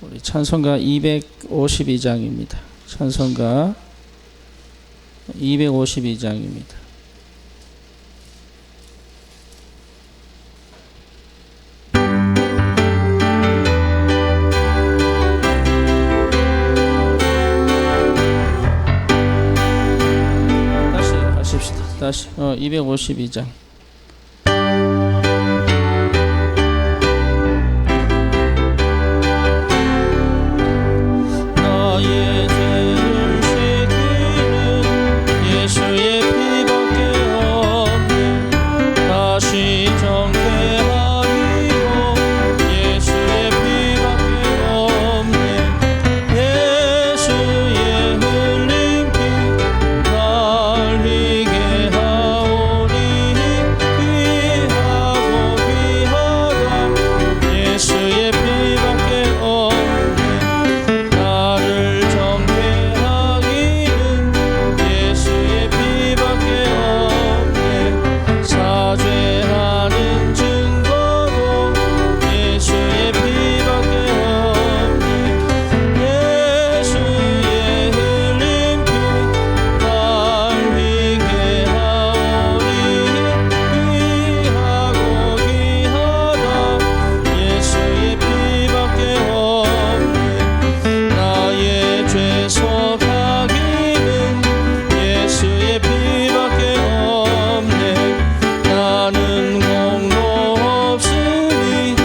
우리 찬송가 252장입니다. 찬송가 252장입니다. 다시 252장. 나의 죄를 씻기는 예수의 피밖에 없네. 다시 정케하리로 예수의 피밖에 없네. 예수의 흘린 피 날 희게 하오니 귀하고 귀하다. 예수의 피밖에 없네. 나를 정케하기는 예수의 피밖에 없네. 사죄하는 증거도 예수의 피밖에 없네. 예수의 흘린 피 날 희게 하오니 귀하고 귀하다. 예수의 피밖에 없네. 나의 죄 속하기는 예수의 피밖에 없네. 나는 공로 없으니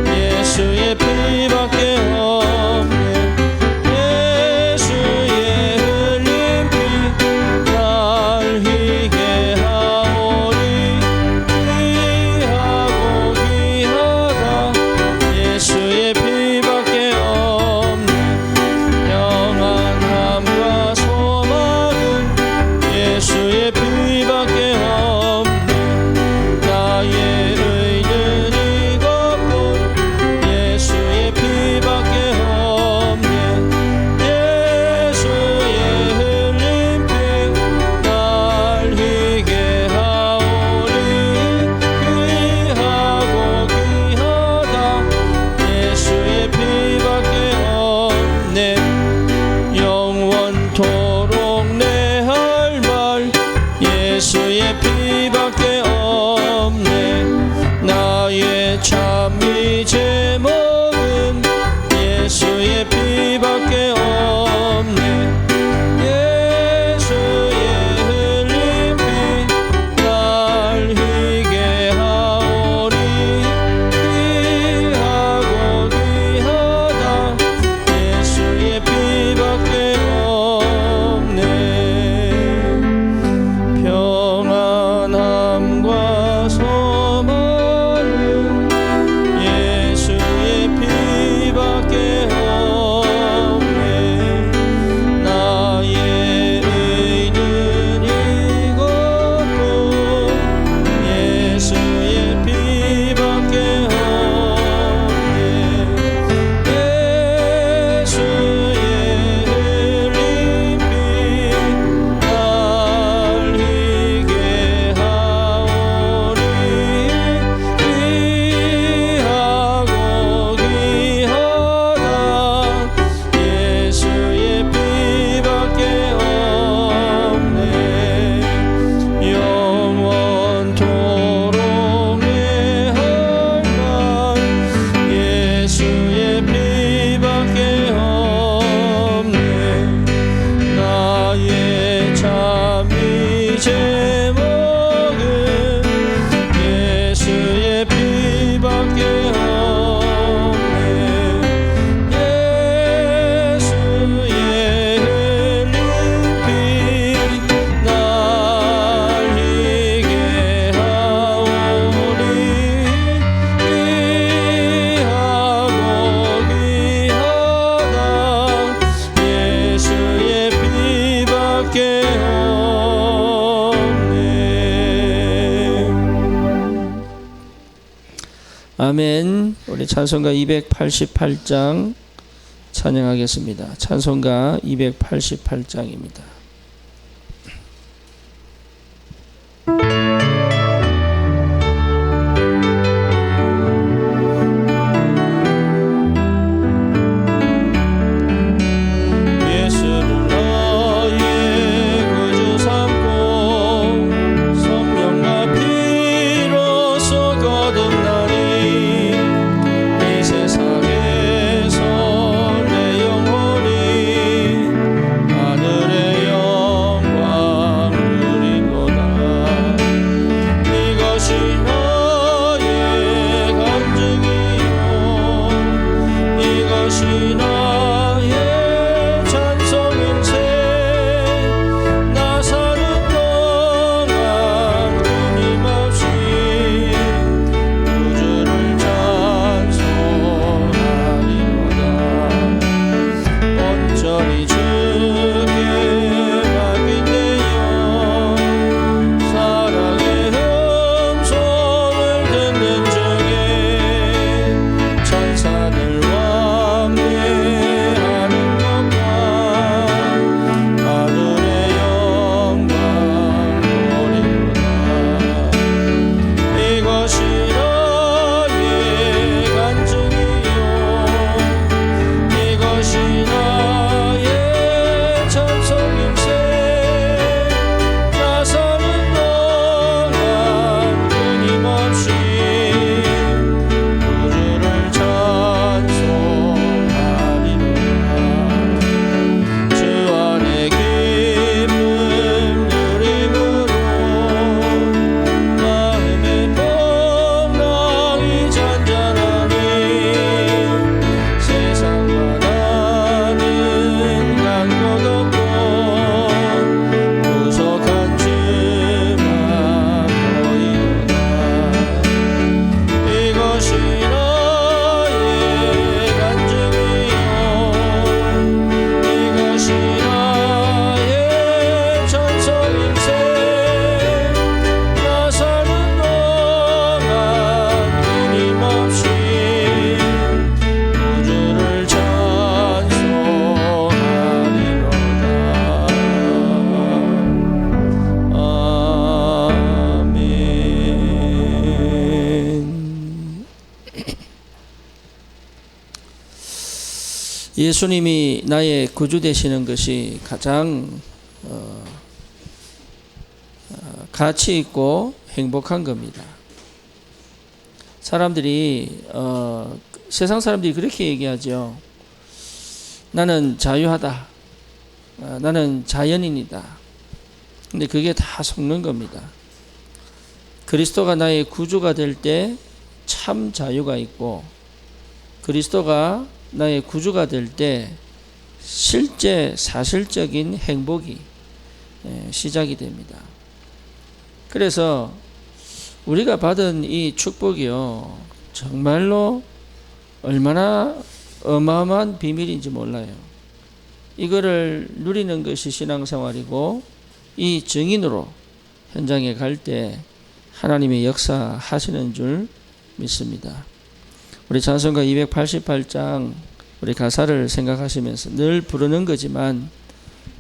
예수의 피밖에 없네. 예수의 흘린 피 날 희게 하오니 귀하고 귀하다. 예수의 피밖에 없네. 평안함과 소망은 예수의 피밖에 없네. 나의 의는 이것뿐 예수의 피밖에 없네. 예수의 흘린 피 날 희게 하오니 귀하고 귀하다. 예수의 피밖에 없네. 영원토록 내 할 말 예수의 피밖에 없네. 나의 참이 제목은 예수의 피밖에 없네. 예수의 흘린 피 날 희게 하오니 귀하고 귀하다. 예수의 피밖에 없네. 평안함과 소망은 예수의 피밖에 없네. 나의 의는 이것뿐 예수의 피밖에 없네. 예수의 흘린 피 날 희게 하오니 귀하고 귀하다. 예수의 피밖에 없네. 영원토록 내 할 말 예수의 피밖에 없네. 나의 참이 제목은 예수의 피밖에 없네. 예수의 흘린 피 날 희게 하오니 귀하고 귀하다. 예수의 피밖에 없네. 아멘. 우리 찬송가 288장 찬양하겠습니다. 찬송가 288장입니다. 이것이 나의 찬송인세 나 사는 동안 끊임없이 구주를 찬송하리로다 온전히 주께 맡긴대요 사랑의 음성을 듣는 중에 천사들 왕래하는 것과 하늘의 영광 보리로다 이것이 나의 간증이요 이것이 나의 찬송임세 나 사는 동안 끊임없이 구주를 찬송하리로다 주 안에 기쁨 누림으로 마음의 풍랑이 잔잔하니 세상과 나는 간 것 없고 구속한 주만 보이도다 이것이 나의 간증이요 이것이 나의 찬송임세 나 사는 동안 끊임없이 구주를 찬송하리로다 아멘. 예수님이 나의 구주 되시는 것이 가장 가치 있고 행복한 겁니다. 사람들이 세상 사람들이 그렇게 얘기하죠. 나는 자유하다. 나는 자연인이다. 근데 그게 다 속는 겁니다. 그리스도가 나의 구주가 될 때 참 자유가 있고 그리스도가 나의 구주가 될 때 실제 사실적인 행복이 시작이 됩니다. 그래서 우리가 받은 이 축복이요 정말로 얼마나 어마어마한 비밀인지 몰라요. 이거를 누리는 것이 신앙생활이고 이 증인으로 현장에 갈 때 하나님의 역사하시는 줄 믿습니다. 우리 찬송가 288장 우리 가사를 생각하시면서 늘 부르는 거지만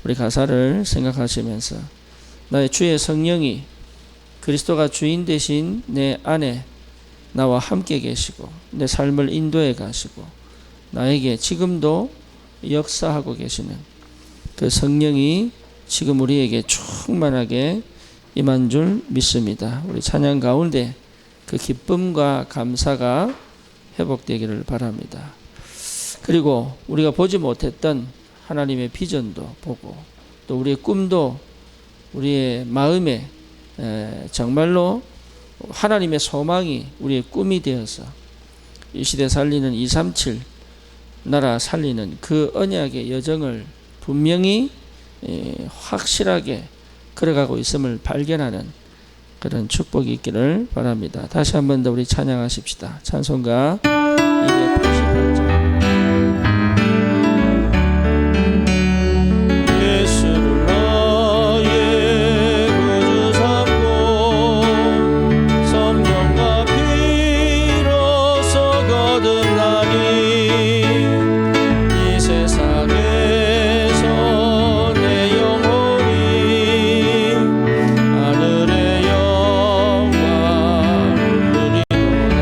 우리 가사를 생각하시면서 나의 주의 성령이 그리스도가 주인 되신 내 안에 나와 함께 계시고 내 삶을 인도해 가시고 나에게 지금도 역사하고 계시는 그 성령이 지금 우리에게 충만하게 임한 줄 믿습니다. 우리 찬양 가운데 그 기쁨과 감사가 회복되기를 바랍니다. 그리고 우리가 보지 못했던 하나님의 비전도 보고 또 우리의 꿈도 우리의 마음에 정말로 하나님의 소망이 우리의 꿈이 되어서 이 시대 살리는 237 나라 살리는 그 언약의 여정을 분명히 확실하게 걸어가고 있음을 발견하는 그런 축복이 있기를 바랍니다. 다시 한 번 더 우리 찬양하십시다. 찬송가 288장. 예수를 나의 구주 삼고 성령과 피로써 거듭나니 이 세상에서 내 영혼이 하늘의 영광을 누리도다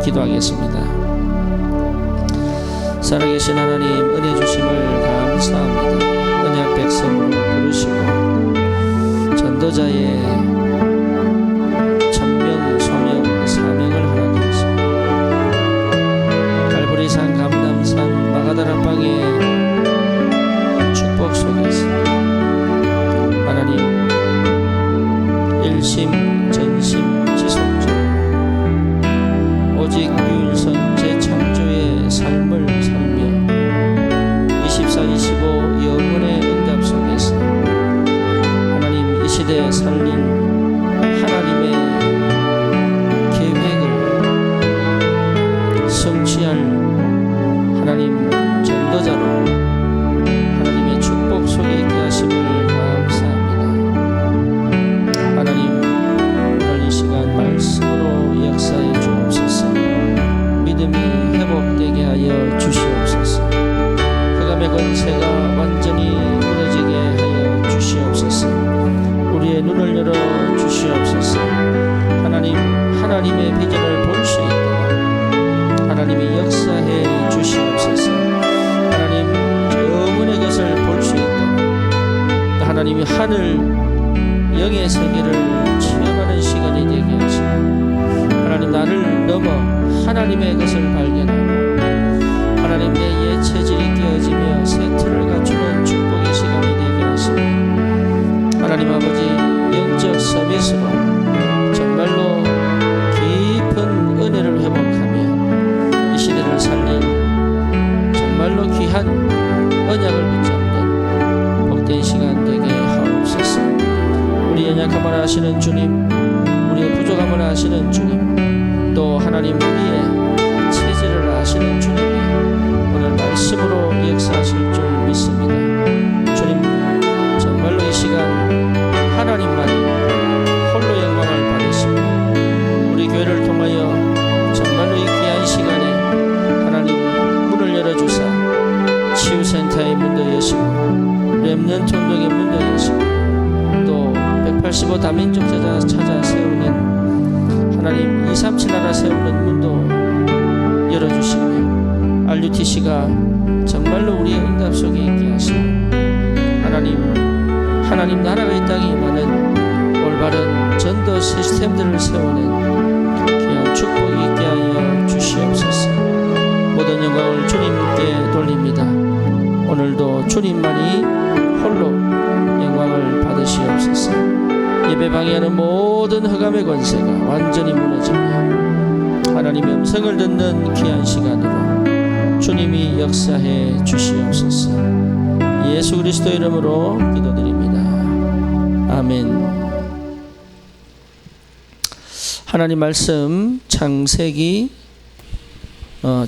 기도하겠습니다. 살아계신 하나님, 은혜 주심을 감사합니다. 언약 백성으로 부르시고 전도자의 천명, 소명, 사명을 허락하시고 갈보리산, 감람산, 마가다라방의 축복 속에서 하나님 일심, 전심, 지속적으로 오직 유일선 재창조의 삶을 살며 24-25 영혼의 응답 속에서 하나님 이 시대에 살릴 하나님의 계획을 성취할 하나님 전도자로 하나님의 축복 속에 있게 하심을 감사합니다. 하나님 오늘 이 시간 말씀으로 역사해 주옵소서. 믿음이 회복되게 하여 주시옵소서. 흑암의 권세가 완전히 무너지게 하여 주시옵소서. 우리의 눈을 열어 주시옵소서. 하나님의 비전을 볼 수 있도록 하나님이 역사해 주시옵소서. 하나님 영원의 것을 볼 수 있도록 하나님이 하늘 영의 세계를 체험하는 시간이 되게 하시고 하나님 나를 넘어 하나님의 것을 발견하고 하나님 내 옛 체질이 깨어지며 새 틀을 갖추는 축복의 시간이 되게 하시고 하나님 아버지 영적 서밋으로 정말로 깊은 은혜를 회복하며 이 시대를 살린 정말로 귀한 언약을 붙잡는 복된 시간 되게 하옵소서. 우리의 연약함을 아시는 주님, 우리의 부족함을 아시는 주님, 또 하나님 우리의 체질을 아시는 주님이 오늘 말씀으로 역사하실 줄 믿습니다. 주님 정말로 이 시간 하나님만이 홀로 영광을 받으시고 우리 교회를 통하여 정말로 이 귀한 시간에 하나님 문을 열어주사 치유센터의 문도 여시고 렘넌트 운동의 문도 여시고 또 185 다민족 찾아 세우는 하나님 237 나라 세우는 문도 열어주시며 RUTC가 정말로 우리의 응답 속에 있게 하시고 하나님 나라가 이 땅에 임하는 올바른 전도 시스템들을 세우는 귀한 축복이 있게 하여 주시옵소서. 모든 영광을 주님께 돌립니다. 오늘도 주님만이 홀로 영광을 받으시옵소서. 예배 방해하는 모든 흑암의 권세가 완전히 무너지며 하나님의 음성을 듣는 귀한 시간으로 주님이 역사해 주시옵소서. 예수 그리스도 이름으로 기도드립니다. 아멘. 하나님 말씀 창세기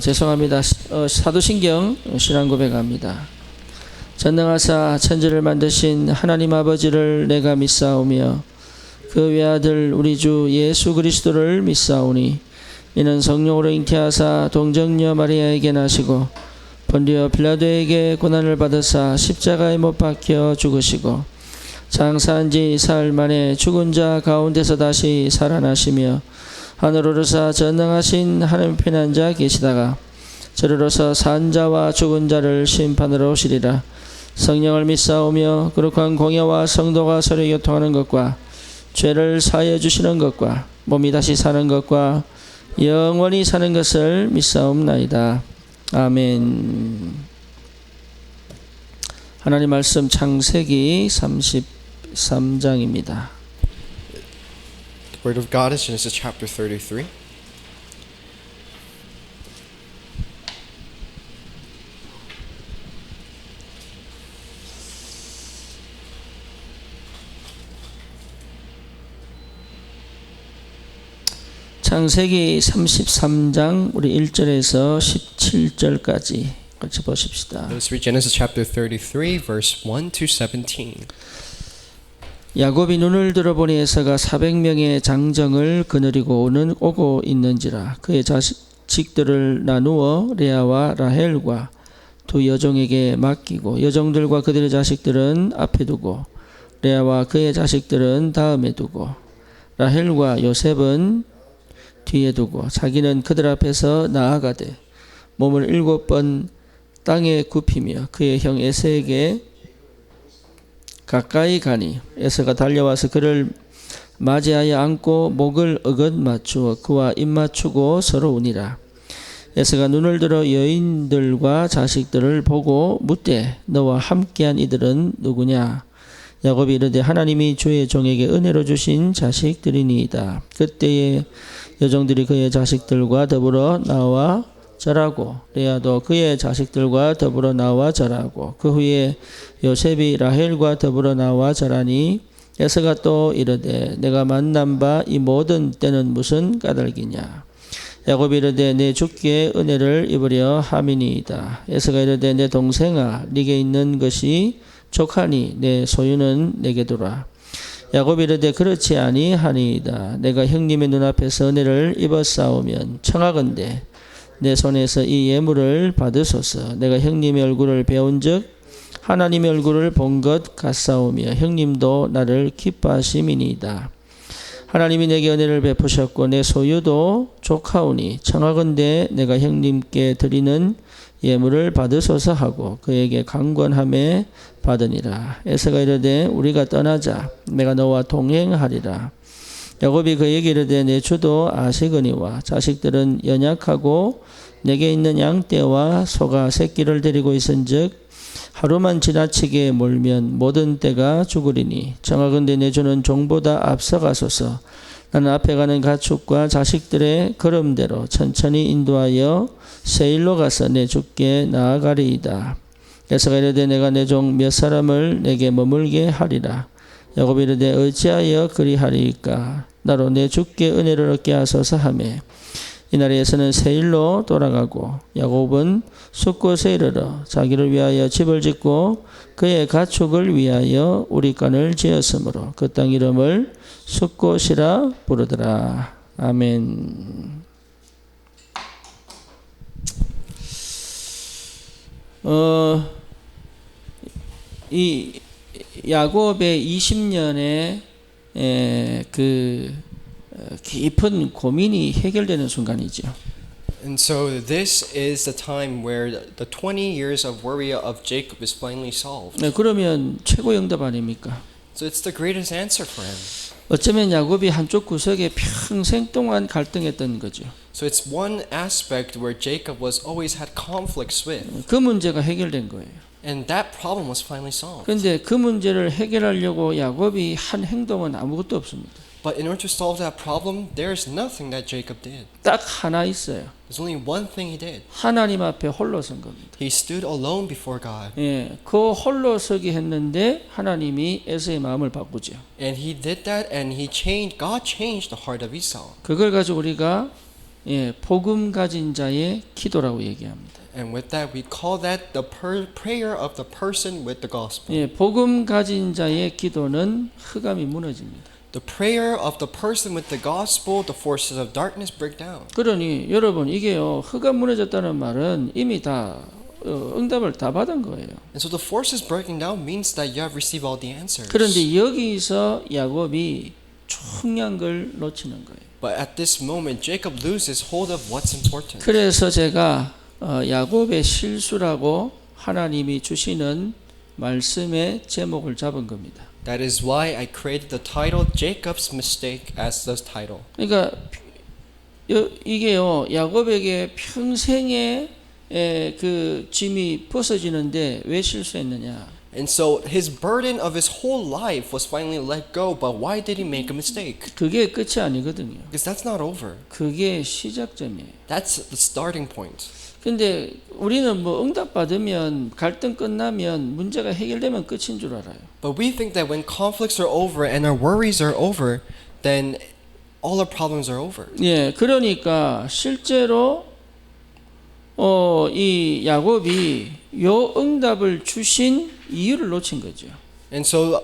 죄송합니다. 사도신경 신앙 고백합니다. 전능하사 천지를 만드신 하나님 아버지를 내가 믿사오며 그 외아들 우리 주 예수 그리스도를 믿사오니 이는 성령으로 잉태하사 동정녀 마리아에게 나시고 본디오 빌라도에게 고난을 받으사 십자가에 못 박혀 죽으시고 장사한 지 사흘 만에 죽은 자 가운데서 다시 살아나시며 하늘로 오르사 전능하신 하나님 편에 앉아 계시다가 저리로서 산 자와 죽은 자를 심판하러 오시리라. 성령을 믿사오며 거룩한 공예와 성도가 서로 교통하는 것과 죄를 사하여 주시는 것과 몸이 다시 사는 것과 영원히 사는 것을 믿사옵나이다. 아멘. 하나님 말씀 창세기 33장입니다. The Word of God is Genesis chapter 33. 창세기 33장 우리 1절에서 17절까지 같이 보십시다. Let's read Genesis chapter 33 verse 1 to 17. 야곱이 눈을 들어보니 에서가 400명의 장정을 거느리고 오고 있는지라. 그의 자식들을 나누어 레아와 라헬과 두 여종에게 맡기고 여종들과 그들의 자식들은 앞에 두고 레아와 그의 자식들은 다음에 두고 라헬과 요셉은 뒤에 두고 자기는 그들 앞에서 나아가되 몸을 7번 땅에 굽히며 그의 형 에서에게 가까이 가니 에서가 달려와서 그를 맞이하여 안고 목을 어긋 맞추어 그와 입 맞추고 서로 우니라. 에서가 눈을 들어 여인들과 자식들을 보고 묻되 너와 함께한 이들은 누구냐? 야곱이 이르되 하나님이 주의 종에게 은혜로 주신 자식들이니이다. 그때에 여종들이 그의 자식들과 더불어 나와 절하고 레아도 그의 자식들과 더불어 나와 절하고 그 후에 요셉이 라헬과 더불어 나와 절하니 에서가 또 이르되 내가 만난 바 이 모든 때는 무슨 까닭이냐? 야곱이 이르되 내 주께 은혜를 입으려 함이니이다. 에서가 이르되 내 동생아 네게 있는 것이 족하니 내 소유는 내게 두라. 야곱이 이르되 그렇지 아니하니이다. 내가 형님의 눈앞에서 은혜를 입었사오면 청하건대 내 손에서 이 예물을 받으소서. 내가 형님의 얼굴을 배운즉 하나님의 얼굴을 본 것 같사오며 형님도 나를 기뻐하심이니이다. 하나님이 내게 은혜를 베푸셨고 내 소유도 족하오니 청하건대 내가 형님께 드리는 예물을 받으소서 하고 그에게 강권함에 받으니라. 에서가 이르되 우리가 떠나자 내가 너와 동행하리라. 야곱이 그에게 이르되 내 주도 아시거니와 자식들은 연약하고 내게 있는 양떼와 소가 새끼를 데리고 있은즉 하루만 지나치게 몰면 모든 때가 죽으리니 청하건대 내 주는 종보다 앞서가소서. 나는 앞에 가는 가축과 자식들의 걸음대로 천천히 인도하여 세일로 가서 내 주께 나아가리이다. 에서가 이르되 내가 내 종 몇 사람을 내게 머물게 하리라. 야곱이 이르되 어찌하여 그리하리이까? 나로 내 주께 은혜를 얻게 하소서 하매 이날에서는 세일로 돌아가고 야곱은 숫곳에 이르러 자기를 위하여 집을 짓고 그의 가축을 위하여 우리간을 지었으므로 그 땅 이름을 숫곳이라 부르더라. 아멘. 이 야곱의 20년의 깊은 고민이 해결되는 순간이죠. And so this is the time where the 20 years of worry of Jacob is finally solved. 네, 그러면 최고 응답 아닙니까? So it's the greatest answer for him. 어쩌면 야곱이 한쪽 구석에 평생 동안 갈등했던 거죠. So it's one aspect where Jacob was always had conflicts with. 그 문제가 해결된 거예요. And that problem was finally solved. 그런데 그 문제를 해결하려고 야곱이 한 행동은 아무것도 없습니다. But in order to solve that problem, there's nothing that Jacob did. 딱 하나 있어요. There's only one thing he did. 하나님 앞에 홀로 선 겁니다. He stood alone before God. 예, 그 홀로 서기 했는데 하나님이 에서의 마음을 바꾸죠. And he did that and God changed the heart of Esau. 그걸 가지고 우리가 복음 가진 자의 기도라고 얘기합니다. And with that, we call that the prayer of the person with the gospel. 예, 복음 가진 자의 기도는 흑암이 무너집니다. The prayer of the person with the gospel, the forces of darkness break down. 그러니 여러분 이게요 흑암 무너졌다는 말은 이미 다 응답을 다 받은 거예요. And so the forces breaking down means that you have received all the answers. 그런데 여기서 야곱이 중요한 걸 놓치는 거예요. But at this moment, Jacob loses hold of what's important. 그래서 제가 야곱의 실수라고 하나님이 주시는 말씀의 제목을 잡은 겁니다. That is why I created the title Jacob's Mistake as the title. 그러니까 이게요 야곱에게 평생의 그 짐이 벗어지는데 왜 실수했느냐? And so his burden of his whole life was finally let go, but why did he make a mistake? 그게 끝이 아니거든요. Because that's not over. 그게 시작점이에요. That's the starting point. 근데 우리는 뭐 응답 받으면 갈등 끝나면 문제가 해결되면 끝인 줄 알아요. But we think that when conflicts are over and our worries are over, then all our problems are over. 예, 그러니까 실제로 이 야곱이 요 응답을 주신 이유를 놓친 거죠. And so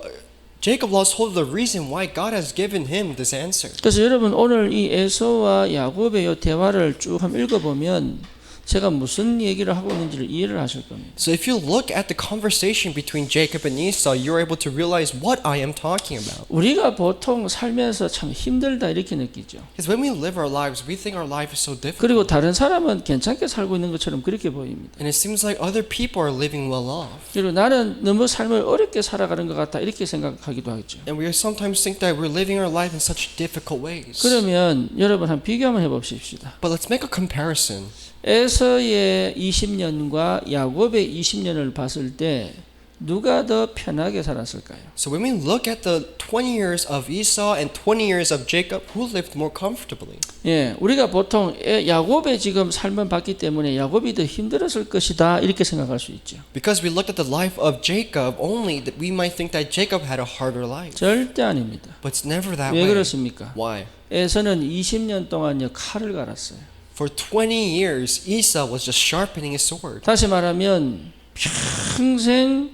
Jacob lost hold of the reason why God has given him this answer. 그래서 여러분 오늘 이 에서와 야곱의 요 대화를 쭉 한번 읽어보면 제가 무슨 얘기를 하고 있는지를 이해를 하실 겁니다. So if you look at the conversation between Jacob and Esau, you're able to realize what I am talking about. 우리가 보통 살면서 참 힘들다 이렇게 느끼죠. Because when we live our lives, we think our life is so difficult. 그리고 다른 사람은 괜찮게 살고 있는 것처럼 그렇게 보입니다. And it seems like other people are living well off. 그리고 나는 너무 삶을 어렵게 살아가는 것 같다 이렇게 생각하기도 하죠. And we sometimes think that we're living our life in such difficult ways. 그러면 여러분 한 비교 한번 해봅시다. But let's make a comparison. 에서의 20년과 야곱의 20년을 봤을 때 누가 더 편하게 살았을까요? So when we look at the 20 years of Esau and 20 years of Jacob, who lived more comfortably? 예, 우리가 보통 야곱의 지금 삶을 봤기 때문에 야곱이 더 힘들었을 것이다 이렇게 생각할 수 있죠. Because we looked at the life of Jacob only, that we might think that Jacob had a harder life. 절대 아닙니다. But it's never that 왜 way. 그렇습니까? Why? 에서는 20년 동안요 칼을 갈았어요. For 20 years, Esau was just sharpening his sword. 다시 말하면 평생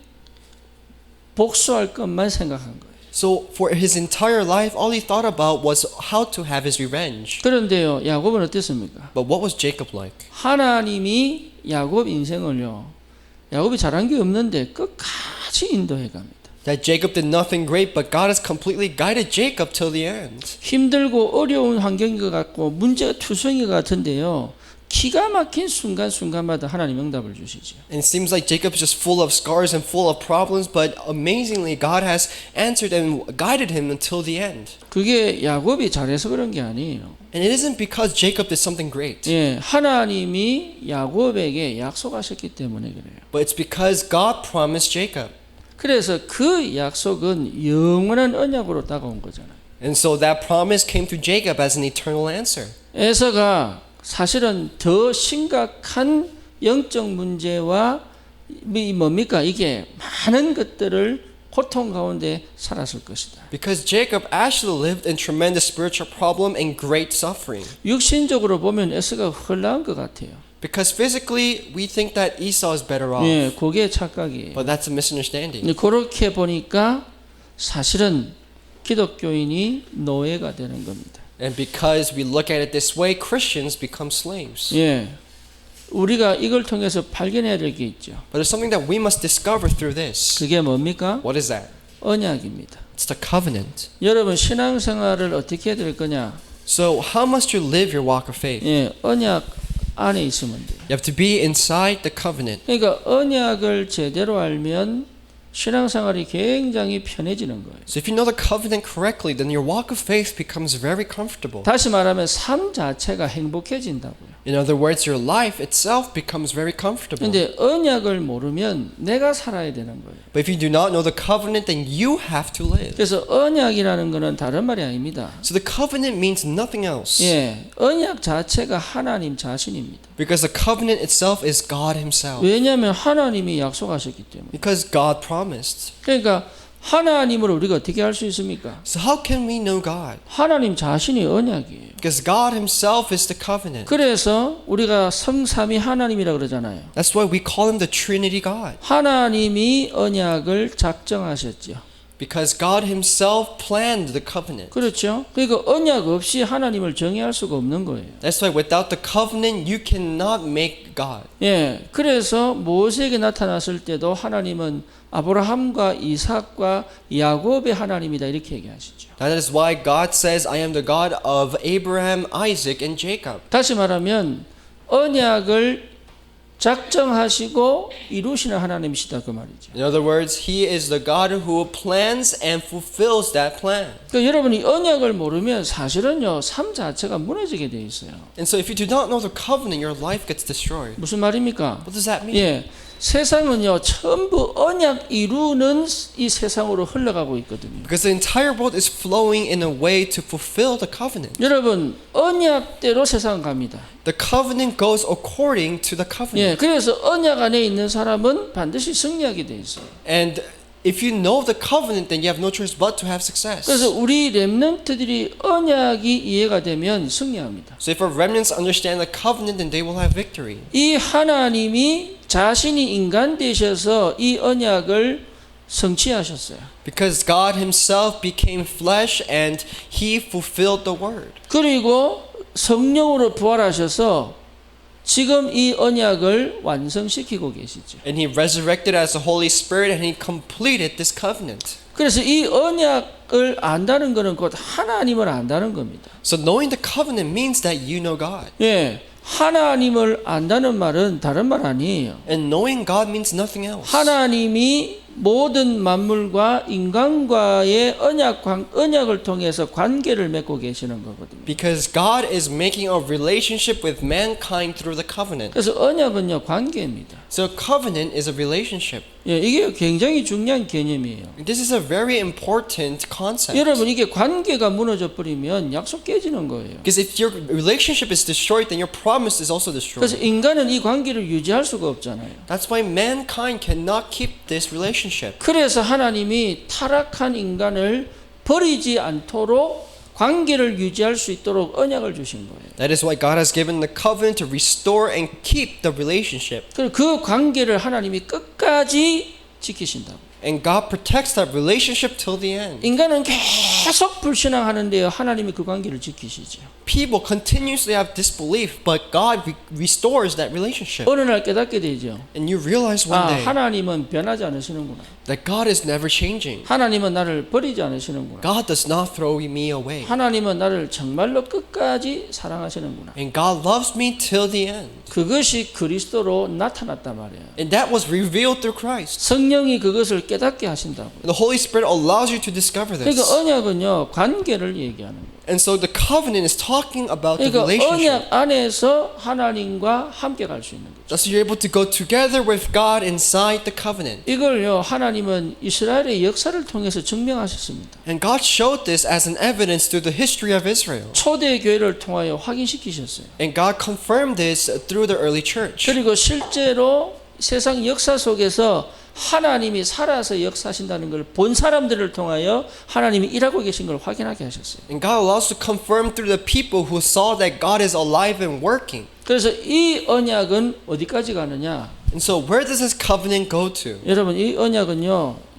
복수할 것만 생각한 거예요. So for his entire life, all he thought about was how to have his revenge. 그런데요, 야곱은 어땠습니까? But what was Jacob like? 하나님이 야곱 인생을요, 야곱이 잘한 게 없는데 끝까지 인도해 갑니다. That Jacob did nothing great, but God has completely guided Jacob till the end. 힘들고 어려운 환경인 것 같고 문제가 투성이 같은데요. 기가 막힌 순간순간마다 하나님 응답을 주시죠. And it seems like Jacob is just full of scars and full of problems, but amazingly God has answered and guided him until the end. 그게 야곱이 잘해서 그런 게 아니에요. And it isn't because Jacob did something great, 예, 하나님이 야곱에게 약속하셨기 때문에 그래요. but it's because God promised Jacob. 그래서 그 약속은 영원한 언약으로 다가온 거잖아요. And so that promise came to Jacob as an eternal answer. 에서가 사실은 더 심각한 영적 문제와 뭡니까? 이게 많은 것들을 고통 가운데 살았을 것이다. Because Jacob actually lived in tremendous spiritual problem and great suffering. 육신적으로 보면 에서가 헐나은 것 같아요. Because physically we think that Esau is better off. 예, 그게 착각이에요. But that's a misunderstanding. 그렇게 보니까 사실은 기독교인이 노예가 되는 겁니다. And because we look at it this way, Christians become slaves. 예, 우리가 이걸 통해서 발견해야 될 게 있죠. But there's something that we must discover through this. 그게 뭡니까? What is that? 언약입니다. It's the covenant. 여러분 신앙생활을 어떻게 해야 될 거냐? So how must you live your walk of faith? 예, 언약 안에 있으면 돼요. You have to be inside the covenant. 그러니까 언약을 제대로 알면 신앙생활이 굉장히 편해지는 거예요. So if you know the covenant correctly, then your walk of faith becomes very comfortable. 다시 말하면 삶 자체가 행복해진다고요. In other words, your life itself becomes very comfortable. 근데 언약을 모르면 내가 살아야 되는 거예요. But if you do not know the covenant, then you have to live. 그래서 언약이라는 것은 다른 말이 아닙니다. So the covenant means nothing else. 예, 언약 자체가 하나님 자신입니다. Because the covenant itself is God Himself. 왜냐하면 하나님이 약속하셨기 때문에. Because God promised. 그러니까 하나님을 우리가 어떻게 알 수 있습니까? So how can we know God? 하나님 자신이 언약이에요. Because God Himself is the covenant. 그래서 우리가 성삼위 하나님이라 그러잖아요. That's why we call Him the Trinity God. 하나님이 언약을 작정하셨죠. Because God Himself planned the covenant. 그렇죠? 그러니까 언약 없이 하나님을 정의할 수가 없는 거예요. That's why without the covenant, you cannot make God. 예, 그래서 모세에게 나타났을 때도 하나님은 아브라함과 이삭과 야곱의 하나님이다 이렇게 얘기하시죠. That is why God says, I am the God of Abraham, Isaac, and Jacob. 다시 말하면 언약을 작정하시고 이루시는 하나님이시다 그 말이죠. In other words, He is the God who plans and fulfills that plan. 그러니까 여러분이 언약을 모르면 사실은요 삶 자체가 무너지게 돼 있어요. And so if you do not know the covenant, your life gets destroyed. 무슨 말입니까? What does that mean? 예, 세상은요 전부 언약 이루는 이 세상으로 흘러가고 있거든요. Because the entire world is flowing in a way to fulfill the covenant. 여러분 언약대로 세상 갑니다. The covenant goes according to the covenant. 예, 그래서 언약 안에 있는 사람은 반드시 승리하게 돼 있어요. And if you know the covenant, then you have no choice but to have success. 그래서 우리 렘넌트들이 언약이 이해가 되면 승리합니다. So if our remnants understand the covenant, then they will have victory. 이 하나님이 자신이 인간 되셔서 이 언약을 성취하셨어요. Because God Himself became flesh and He fulfilled the word. 그리고 성령으로 부활하셔서 지금 이 언약을 완성시키고 계시죠. And he resurrected as the Holy Spirit and he completed this covenant. 그래서 이 언약을 안다는 것은 곧 하나님을 안다는 겁니다. So knowing the covenant means that you know God. 예, 하나님을 안다는 말은 다른 말 아니에요. And knowing God means nothing else. 하나님이 모든 만물과 인간과의 언약을 통해서 관계를 맺고 계시는 거거든요. Because God is making a relationship with mankind through the covenant. 그래서 언약은요, 관계입니다. So covenant is a relationship. 예, 이게 굉장히 중요한 개념이에요. This is a very important concept. 여러분, 이게 관계가 무너져 버리면 약속 깨지는 거예요. Because if your relationship is destroyed, then your promise is also 그래서 destroyed. 인간은 이 관계를 유지할 수가 없잖아요. That's why mankind cannot keep this relationship. 그래서 하나님이 타락한 인간을 버리지 않도록 관계를 유지할 수 있도록 언약을 주신 거예요. That is why God has given the covenant to restore and keep the relationship. 그리고 그 관계를 하나님이 끝까지 지키신다고. And God protects that relationship till the end. 인간은 계속 불신앙하는데요, 하나님이 그 관계를 지키시죠. People continuously have disbelief, but God restores that relationship. 어느 날 깨닫게 되죠. And you realize one day 하나님은 변하지 않으시는구나. that God is never changing. 하나님은 나를 버리지 않으시는구나. God does not throw me away. 하나님은 나를 정말로 끝까지 사랑하시는구나. And God loves me till the end. 그것이 그리스도로 나타났단 말이에요. And that was revealed through Christ. 성령이 그것을 깨닫게 하신다고. The Holy Spirit allows you to discover this. 그러니까 언약은요, 관계를 얘기하는 거예요. And so the covenant is talking about the 그러니까 relationship. 언약 안에서 하나님과 함께 갈 수 있는 거죠. Thus you're able to go together with God inside the covenant. 이걸요, 하나님은 이스라엘의 역사를 통해서 증명하셨습니다. And God showed this as an evidence through the history of Israel. 초대 교회를 통하여 확인시키셨어요. And God confirmed this through the early church. 그리고 실제로 세상 역사 속에서 하나님이 살아서 역사하신다는 걸 본 사람들을 통하여 하나님이 일하고 계신 걸 확인하게 하셨어요. And God allows to confirm through the people who saw that God is alive and working. 그래서 이 언약은 어디까지 가느냐? And so where does this covenant go to? 여러분, 이 언약은요,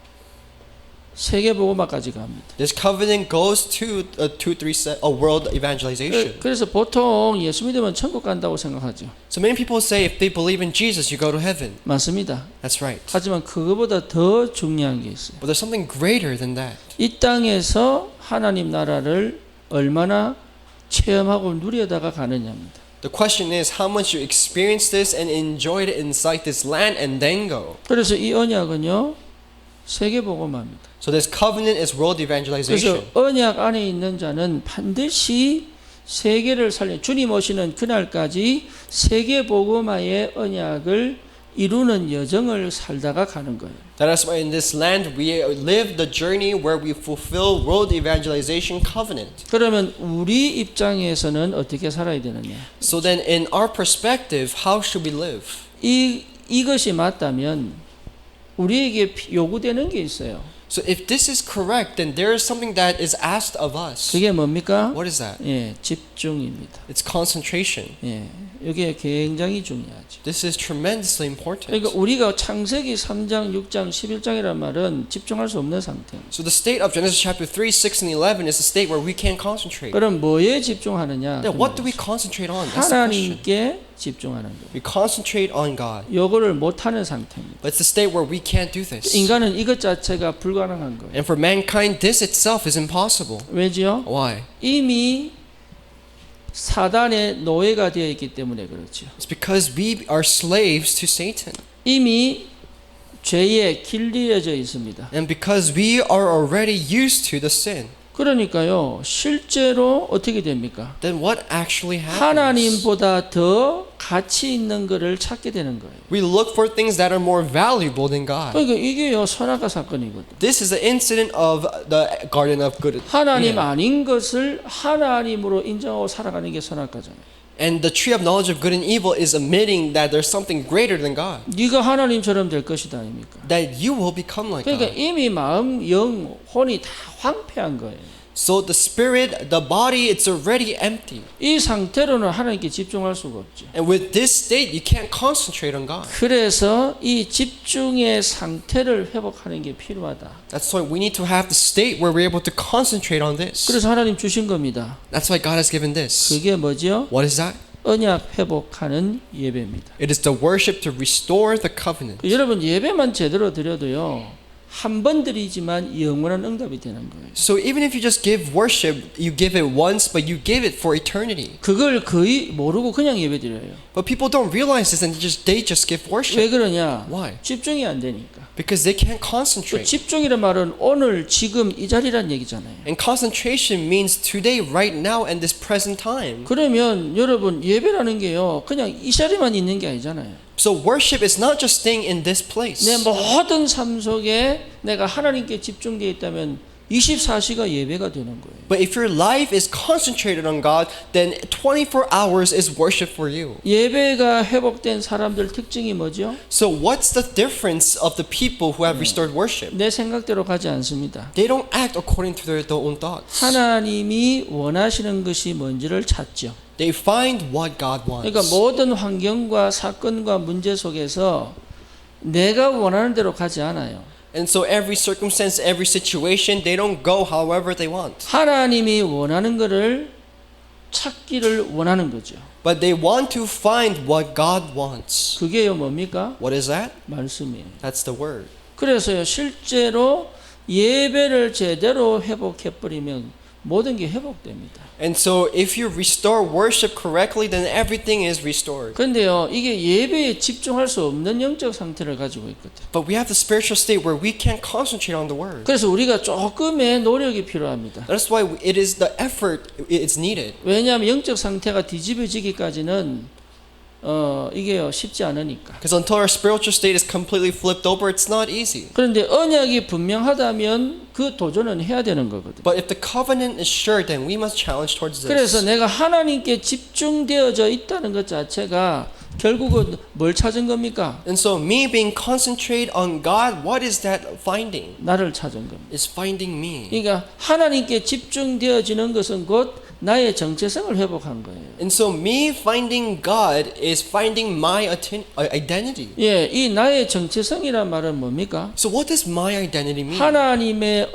세계복음화까지 갑니다. This covenant goes to a world evangelization. 그래서 보통 예수 믿으면 천국 간다고 생각하죠. So many people say if they believe in Jesus, you go to heaven. 맞습니다. That's right. 하지만 그거보다 더 중요한 게 있어요. But there's something greater than that. 이 땅에서 하나님 나라를 얼마나 체험하고 누려다가 가느냐입니다. The question is how much you experience this and enjoy it inside this land and then go. 그래서 이 언약은요, 세계복음화입니다. So this covenant is world 그래서 evangelization. 언약 안에 있는 자는 반드시 세계를 살려 주님 오시는 그날까지 세계복음화의 언약을 이루는 여정을 살다가 가는 거예요. That is why in this land we live the journey where we fulfill world evangelization covenant. 그러면 우리 입장에서는 어떻게 살아야 되느냐? So then in our perspective, how should we live? 이것이 맞다면 우리에게 요구되는 게 있어요. So if this is correct, then there is something that is asked of us. 그게 뭡니까? What is that? 예, 집중입니다. It's concentration. 예, 이게 굉장히 중요하죠. This is tremendously important. 그러니까 우리가 창세기 3장, 6장, 11장이란 말은 집중할 수 없는 상태입니다. So the state of Genesis chapter 3, 6, and 11 is a state where we can't concentrate. 그럼 뭐에 집중하느냐? Then what do we concentrate on? That's the question. 하나님께 집중하는 거예요. We concentrate on God. 요거를 못하는 상태입니다. But it's the state where we can't do this. 인간은 이것 자체가 불가능한 거예요. And for mankind, this itself is impossible. 왜지요? Why? 이미 사단의 노예가 되어 있기 때문에 그렇죠. It's because we are slaves to Satan. 이미 죄에 길들여져 있습니다. And because we are already used to the sin. 그러니까요, 실제로 어떻게 됩니까? Then what actually happens? 하나님보다 더 가치 있는 것을 찾게 되는 거예요. We look for things that are more valuable than God. 그러니까 이게요, 선악과 사건이거든. This is the incident of the Garden of Good. 하나님 아닌 것을 하나님으로 인정하고 살아가는 게 선악과잖아요. And the tree of knowledge of good and evil is admitting that there's something greater than God. 네가 하나님처럼 될 것이다 아닙니까? That you will become like 그러니까 God. 이미 마음, 영, 혼이 다 황폐한 거예요. So the spirit, the body, it's already empty. 이 상태로는 하나님께 집중할 수가 없죠. And with this state, you can't concentrate on God. 그래서 이 집중의 상태를 회복하는 게 필요하다. That's why we need to have the state where we're able to concentrate on this. 그래서 하나님 주신 겁니다. That's why God has given this. 그게 뭐죠? What is that? 언약 회복하는 예배입니다. It is the worship to restore the covenant. 여러분 예배만 제대로 드려도요. 한 번 드리지만 영원한 응답이 되는 거예요. So even if you just give worship, you give it once, but you give it for eternity. 그걸 거의 모르고 그냥 예배 드려요. But people don't realize this and they just give 왜 worship. 그러냐? Why? 집중이 안 되니까. Because they can't 그 concentrate. 집중이란 말은 오늘 지금 이 자리란 얘기잖아요. And concentration means today, right now, and this present time. 그러면 여러분 예배라는 게요. 그냥 이 자리만 있는 게 아니잖아요. So worship is not just staying in this place. 내 모든 삶 속에 내가 하나님께 집중되어 있다면 24시가 예배가 되는 거예요. But if your life is concentrated on God, then 24 hours is worship for you. 예배가 회복된 사람들 특징이 뭐죠? So what's the difference of the people who have restored worship? 내 생각대로 가지 않습니다. They don't act according to their own thoughts. 하나님이 원하시는 것이 뭔지를 찾죠. They find what God wants. 그러니까 모든 환경과 사건과 문제 속에서 내가 원하는 대로 가지 않아요. And so every circumstance, every situation, they don't go however they want. 하나님이 원하는 것을 찾기를 원하는 거죠. But they want to find what God wants. 그게요 뭡니까? What is that? 말씀이에요. That's the word. 그래서요 실제로 예배를 제대로 회복해버리면 모든 게 회복됩니다. And so if you restore worship correctly, then everything is restored. 그런데요 이게 예배에 집중할 수 없는 영적 상태를 가지고 있거든. But we have the spiritual state where we can't concentrate on the word. 그래서 우리가 조금의 노력이 필요합니다. That's why it is the effort it's needed. 왜냐하면 영적 상태가 뒤집어지기까지는 이게요 쉽지 않으니까. Because until our spiritual state is completely flipped over, it's not easy. 그런데 언약이 분명하다면 그 도전은 해야 되는 거거든. But if the covenant is sure, then we must challenge towards 그래서 this. 내가 하나님께 집중되어져 있다는 것 자체가 결국은 뭘 찾은 겁니까? And so me being concentrated on God, what is that finding? 나를 찾은 겁니다. Is finding me. 그러니까 하나님께 집중되어지는 것은 곧 나의 정체성을 회복한 거예요. And so me finding God is finding my identity. 예, 이 나의 정체성이란 말은 뭡니까? So what does my identity mean? 하나님의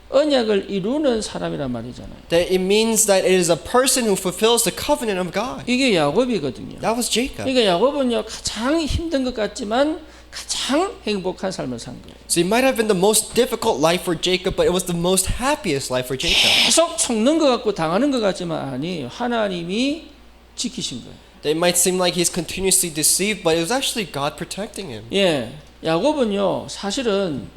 언약을 이루는 사람이란 말이잖아요. That it means that it is a person who fulfills the covenant of God. 이게 야곱이거든요. That was Jacob. 그러니까 야곱은요 가장 힘든 것 같지만 가장 행복한 삶을 산 거예요. So it might have been the most difficult life for Jacob, but it was the most happiest life for Jacob. 계속 속는 것 같고 당하는 것 같지만 아니에요. 하나님이 지키신 거예요. It might seem like he's continuously deceived, but it was actually God protecting him. 예, 야곱은요 사실은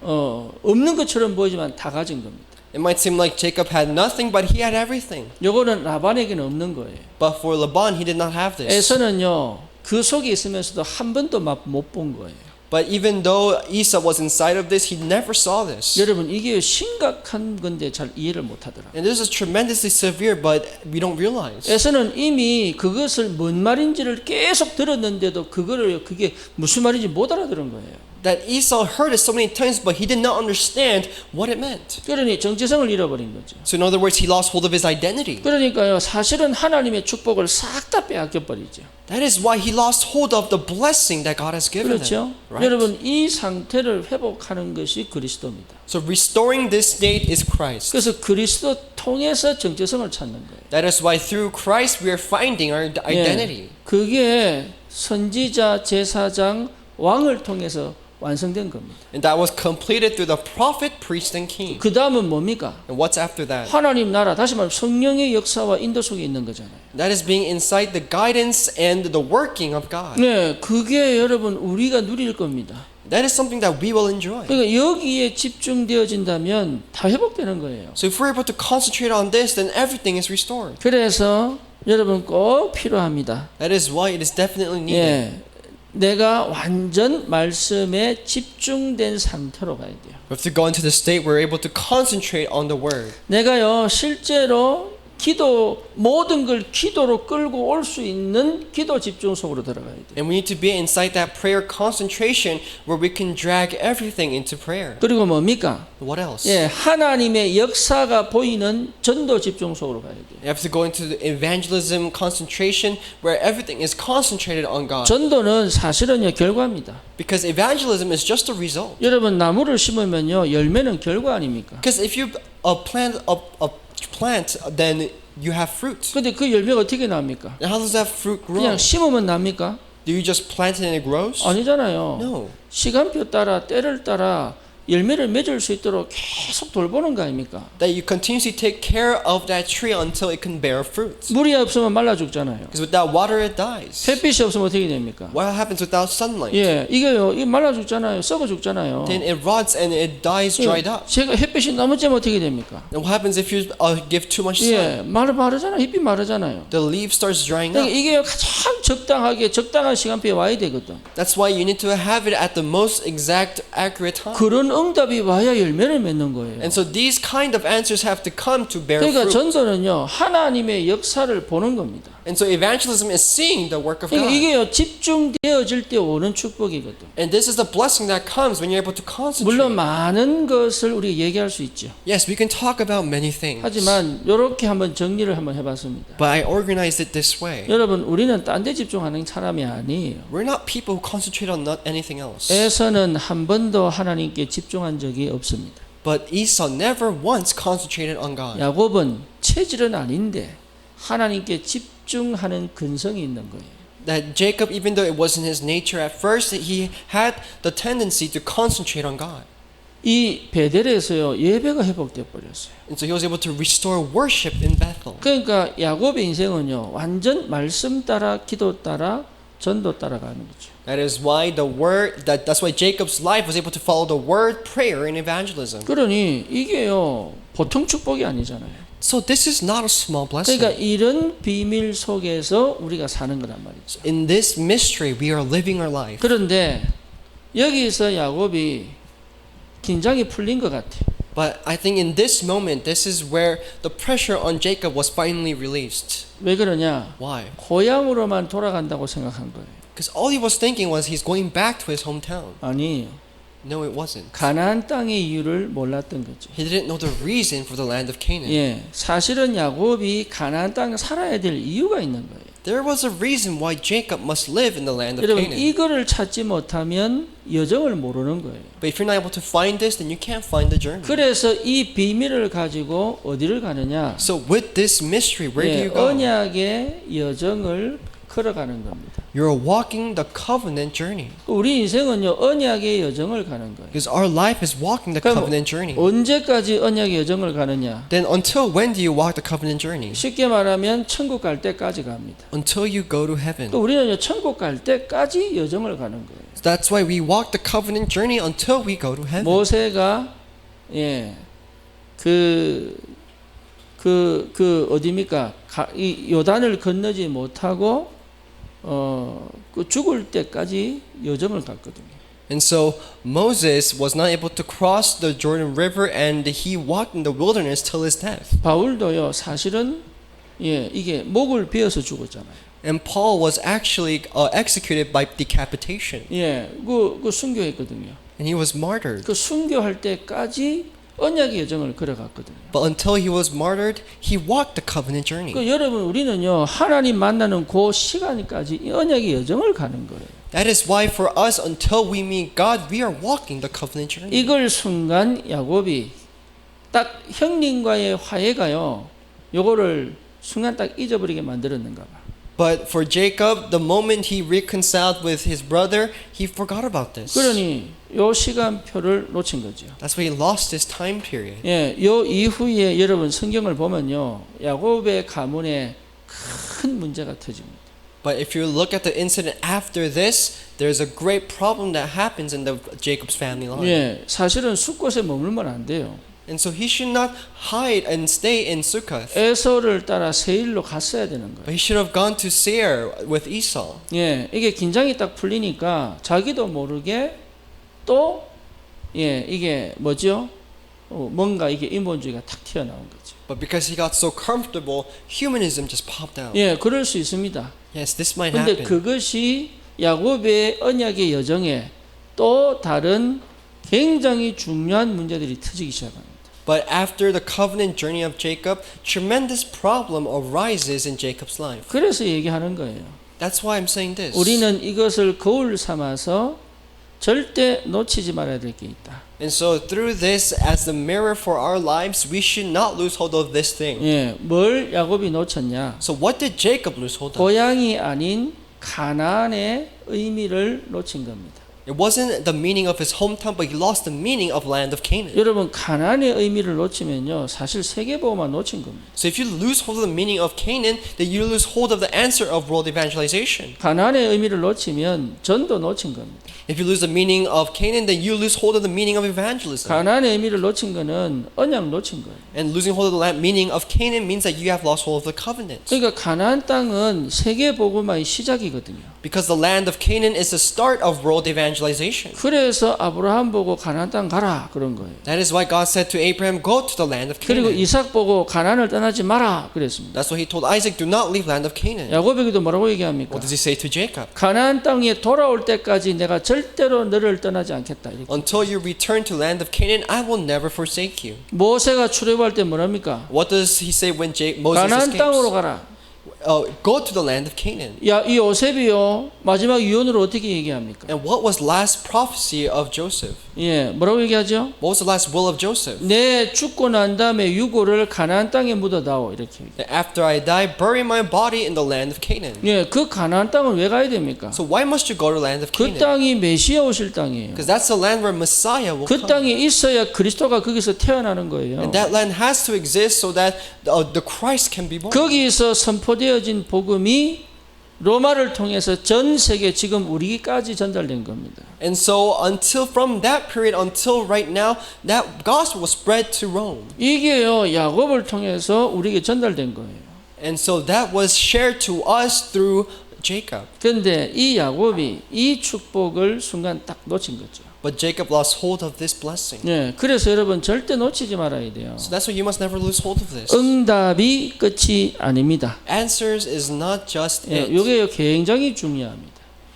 없는 것처럼 보이지만 다 가진 겁니다. It might seem like Jacob had nothing, but he had everything. 요거는 라반에게는 없는 거예요. But for Laban, he did not have this. 에서는요 그 속에 있으면서도 한 번도 못 본 거예요. But even though Esau was inside of this, he never saw this. 여러분 이게 심각한 건데 잘 이해를 못 하더라. And this is tremendously severe, but we don't realize. 에서는 이미 그것을 뭔 말인지를 계속 들었는데도 그게 무슨 말인지 못 알아들은 거예요. That Esau heard it so many times, but he did not understand what it meant. 그러니 정체성을 잃어버린 거죠. So in other words, he lost hold of his identity. 그러니까요 사실은 하나님의 축복을 싹 다 빼앗겨 버리죠. That is why he lost hold of the blessing that God has given 그렇죠? him. Right? 여러분 이 상태를 회복하는 것이 그리스도입니다. So restoring this state is Christ. 그래서 그리스도 통해서 정체성을 찾는 거예요. That is why through Christ we are finding our identity. 예, 그게 선지자, 제사장, 왕을 통해서 완성된 겁니다. And that was completed through the prophet, priest, and king. 그 다음은 뭡니까? And what's after that? 하나님 나라, 다시 말하면 성령의 역사와 인도 속에 있는 거잖아요. That is being inside the guidance and the working of God. 네, 그게 여러분 우리가 누릴 겁니다. That is something that we will enjoy. 그러니까 여기에 집중되어진다면 다 회복되는 거예요. So if we're able to concentrate on this, then everything is restored. 그래서 여러분 꼭 필요합니다. That is why it is definitely needed. 예, 내가 완전 말씀에 집중된 상태로 가야 돼요. We have to go into the state where we're able to concentrate on the word. 내가요 실제로 모든 걸 기도로 끌고 올 수 있는 기도 집중 속으로 들어가야 돼요. And we need to be inside that prayer concentration where we can drag everything into prayer. 그리고 뭡니까? What else? 예, 하나님의 역사가 보이는 전도 집중 속으로 가야 돼요. You have to go into the evangelism concentration where everything is concentrated on God. 전도는 사실은요 결과입니다. Because evangelism is just a result. 여러분 나무를 심으면요 열매는 결과 아닙니까? Because if you plant, then you have fruit. 근데 그 열매가 어떻게 납니까? And how does that fruit grow? 그냥 심으면 납니까? Do you just plant it and it grows? 아니잖아요. No. 시간표 따라 때를 따라 열매를 맺을 수 있도록 계속 돌보는 거 아닙니까? That you continuously take care of that tree until it can bear fruit. 물이 없으면 말라 죽잖아요. Because without water it dies. 햇빛이 없으면 어떻게 됩니까? What happens without sunlight? 예, 이게요, 이 말라 죽잖아요. 썩어 죽잖아요. Then it rots and it dies dried up. 제가 햇빛이 너무 쬐면 어떻게 됩니까? And what happens if you give too much 예, sun? 마르잖아요. 햇빛 마르잖아요. The leaf starts drying 그러니까 up. 이게 가장 적당한 시간표에 와야 되거든. That's why you need to have it at the most exact, accurate time. 그런 응답이 와야 열매를 맺는 거예요. And so these kind of answers have to come to bear 그러니까 fruit. 전도는요, 하나님의 역사를 보는 겁니다. And so evangelism is seeing the work of 그러니까 God. 이게요, 집중되어질 때 오는 축복이거든. And this is the blessing that comes when you're able to concentrate. 물론 많은 것을 우리가 얘기할 수 있죠. Yes, we can talk about many things. 하지만 이렇게 한번 정리를 한번 해봤습니다. But I organized it this way. 여러분, 우리는 딴 데 집중하는 사람이 아니에요. We're not people who concentrate on not anything else. 에서는 한 번도 하나님께 집중한 적이 없습니다. But Esau never once concentrated on God. 야곱은 체질은 아닌데 하나님께 집중하는 근성이 있는 거예요. That Jacob, even though it wasn't his nature at first, he had the tendency to concentrate on God. 이 베델에서요, 예배가 회복돼 버렸어요. And so he was able to restore worship in Bethel. 그러니까 야곱의 인생은요, 완전 말씀 따라 기도 따라 전도 따라가는 거죠. That is why that's why Jacob's life was able to follow the word, prayer, and evangelism. 그러니 이게요, 보통 축복이 아니잖아요. So this is not a small blessing. 그러니까 이런 비밀 속에서 우리가 사는 거란 말이죠. In this mystery, we are living our life. 그런데 여기서 야곱이 긴장이 풀린 것 같아요. But I think in this moment, this is where the pressure on Jacob was finally released. 왜 그러냐? Why? 고향으로만 돌아간다고 생각한 거예요. Because all he was thinking was he's going back to his hometown. 아니, No, it wasn't. 가나안 땅의 이유를 몰랐던 거죠. He didn't know the reason for the land of Canaan. 예, 사실은 야곱이 가나안 땅에 살아야 될 이유가 있는 거예요. There was a reason why Jacob must live in the land of 여러분, Canaan. 이거를 찾지 못하면 여정을 모르는 거예요. But if you're not able to find this, then you can't find the journey. 그래서 이 비밀을 가지고 어디를 가느냐? So with this mystery, where do 예, you go? 언약의 여정을 걸어가는 겁니다. You're walking the covenant journey. 우리 인생은요, 언약의 여정을 가는 거예요. Because our life is walking the 그럼 covenant journey. 언제까지 언약의 여정을 가느냐? Then until when do you walk the covenant journey? 쉽게 말하면 천국 갈 때까지 갑니다. Until you go to heaven. 또 우리는요, 천국 갈 때까지 여정을 가는 거예요. So that's why we walk the covenant journey until we go to heaven. 모세가 예, 어디입니까? 이 요단을 건너지 못하고 그 죽을 때까지 여정을 갔거든요. And so Moses was not able to cross the Jordan River and he walked in the wilderness till his death. 바울도요, 사실은 예, 이게 목을 베어서 죽었잖아요. And Paul was actually executed by decapitation. 예, 그 순교했거든요. And he was martyred. 그 순교할 때까지 언약의 여정을 걸어갔거든요. But until he was martyred, he walked the covenant journey. 그 여러분, 우리는요, 하나님 만나는 그 시간까지 이 언약의 여정을 가는 거예요. That is why for us, until we meet God, we are walking the covenant journey. 이걸 순간 야곱이 딱 형님과의 화해가요, 요거를 순간 딱 잊어버리게 만들었는가 봐. But for Jacob, the moment he reconciled with his brother, he forgot about this. 그러니 요 시간표를 놓친 거죠. That's why he lost his time period. 예, 요 이후에 여러분 성경을 보면요, 야곱의 가문에 큰 문제가 터집니다. But if you look at the incident after this, there's a great problem that happens in the Jacob's family line. 예, 사실은 숫곳에 머물면 안 돼요. And so he should not hide and stay in Succoth. 에서를 따라 세일로 갔어야 되는 But 거예요. he should have gone to Seir with Esau. 예, 이게 긴장이 딱 풀리니까 자기도 모르게 또 예, 이게 뭐죠? 뭔가 이게 인본주의가 탁 튀어나온 거죠. But because he got so comfortable, humanism just popped out. 예, 그럴 수 있습니다. Yes, this might 근데 happen. 그것이 야곱의 언약의 여정에 또 다른 굉장히 중요한 문제들이 터지기 시작합니다. But after the covenant journey of Jacob, tremendous problem arises in Jacob's life. 그래서 얘기하는 거예요. That's why I'm saying this. 우리는 이것을 거울 삼아서 절대 놓치지 말아야 될 게 있다. And so through this as the mirror for our lives, we should not lose hold of this thing. 예, 뭘 야곱이 놓쳤냐? So what did Jacob lose hold of? 고향이 아닌 가나안의 의미를 놓친 겁니다. It wasn't the meaning of his hometown, but he lost the meaning of land of Canaan. 여러분 가나안의 의미를 놓치면요 사실 세계보험만 놓친 겁니다. So if you lose hold of the meaning of Canaan, then you lose hold of the answer of world evangelization. 가나안의 의미를 놓치면 전도 놓친 겁니다. If you lose the meaning of Canaan, then you lose hold of the meaning of evangelism. 가나안의 의미를 놓친 거는 언약 놓친 거예요. And losing hold of the meaning of Canaan means that you have lost hold of the covenant. 그러니까 가나안 땅은 세계복음화의 시작이거든요. Because the land of Canaan is the start of world evangelization. 그래서 아브라함 보고 가나안 땅 가라 그런 거예요. That is why God said to Abraham, go to the land of 그리고 Canaan. 이삭 보고 가나안을 떠나지 마라 그랬습니다. That's why he told Isaac, do not leave land of Canaan. 야곱에게도 뭐라고 얘기합니까? What does he say to Jacob? 가나안 땅에 돌아올 때까지 내가 절대로 너를 떠나지 않겠다. 이렇게. Until you return to land of Canaan, I will never forsake you. 모세가 출애굽할 때 뭐랍니까? What does he say when Moses 가나안 땅으로 escapes? 가라. Go to the land of Canaan. 야, 이 요셉이요 마지막 유언으로 어떻게 얘기합니까? And what was last prophecy of Joseph? 예, 뭐라고 얘기하죠? What was the last will of Joseph? 내 죽고 난 다음에 유고를 가나안 땅에 묻어다오 이렇게. That after I die, bury my body in the land of Canaan. 예, 그 가나안 땅은 왜 가야 됩니까? So why must you go to the land of 그 Canaan? 땅이 메시아 오실 땅이에요. Because that's the land where Messiah will 그 come. 땅에 있어야 그리스도가 거기서 태어나는 거예요. And that land has to exist so that the Christ can be born. 거기서 선포되어진 복음이 로마를 통해서 전 세계 지금 우리까지 전달된 겁니다. And so until from that period until right now, that gospel was spread to Rome. 이게요 야곱을 통해서 우리에게 전달된 거예요. And so that was shared to us through Jacob. 그런데 이 야곱이 이 축복을 순간 딱 놓친 거죠. But Jacob lost hold of this blessing. 예, 그래서 여러분 절대 놓치지 말아야 돼요. So that's why you must never lose hold of this. 응답이 끝이 아닙니다. Answers is not just 예, it. 이게 굉장히 중요합니다.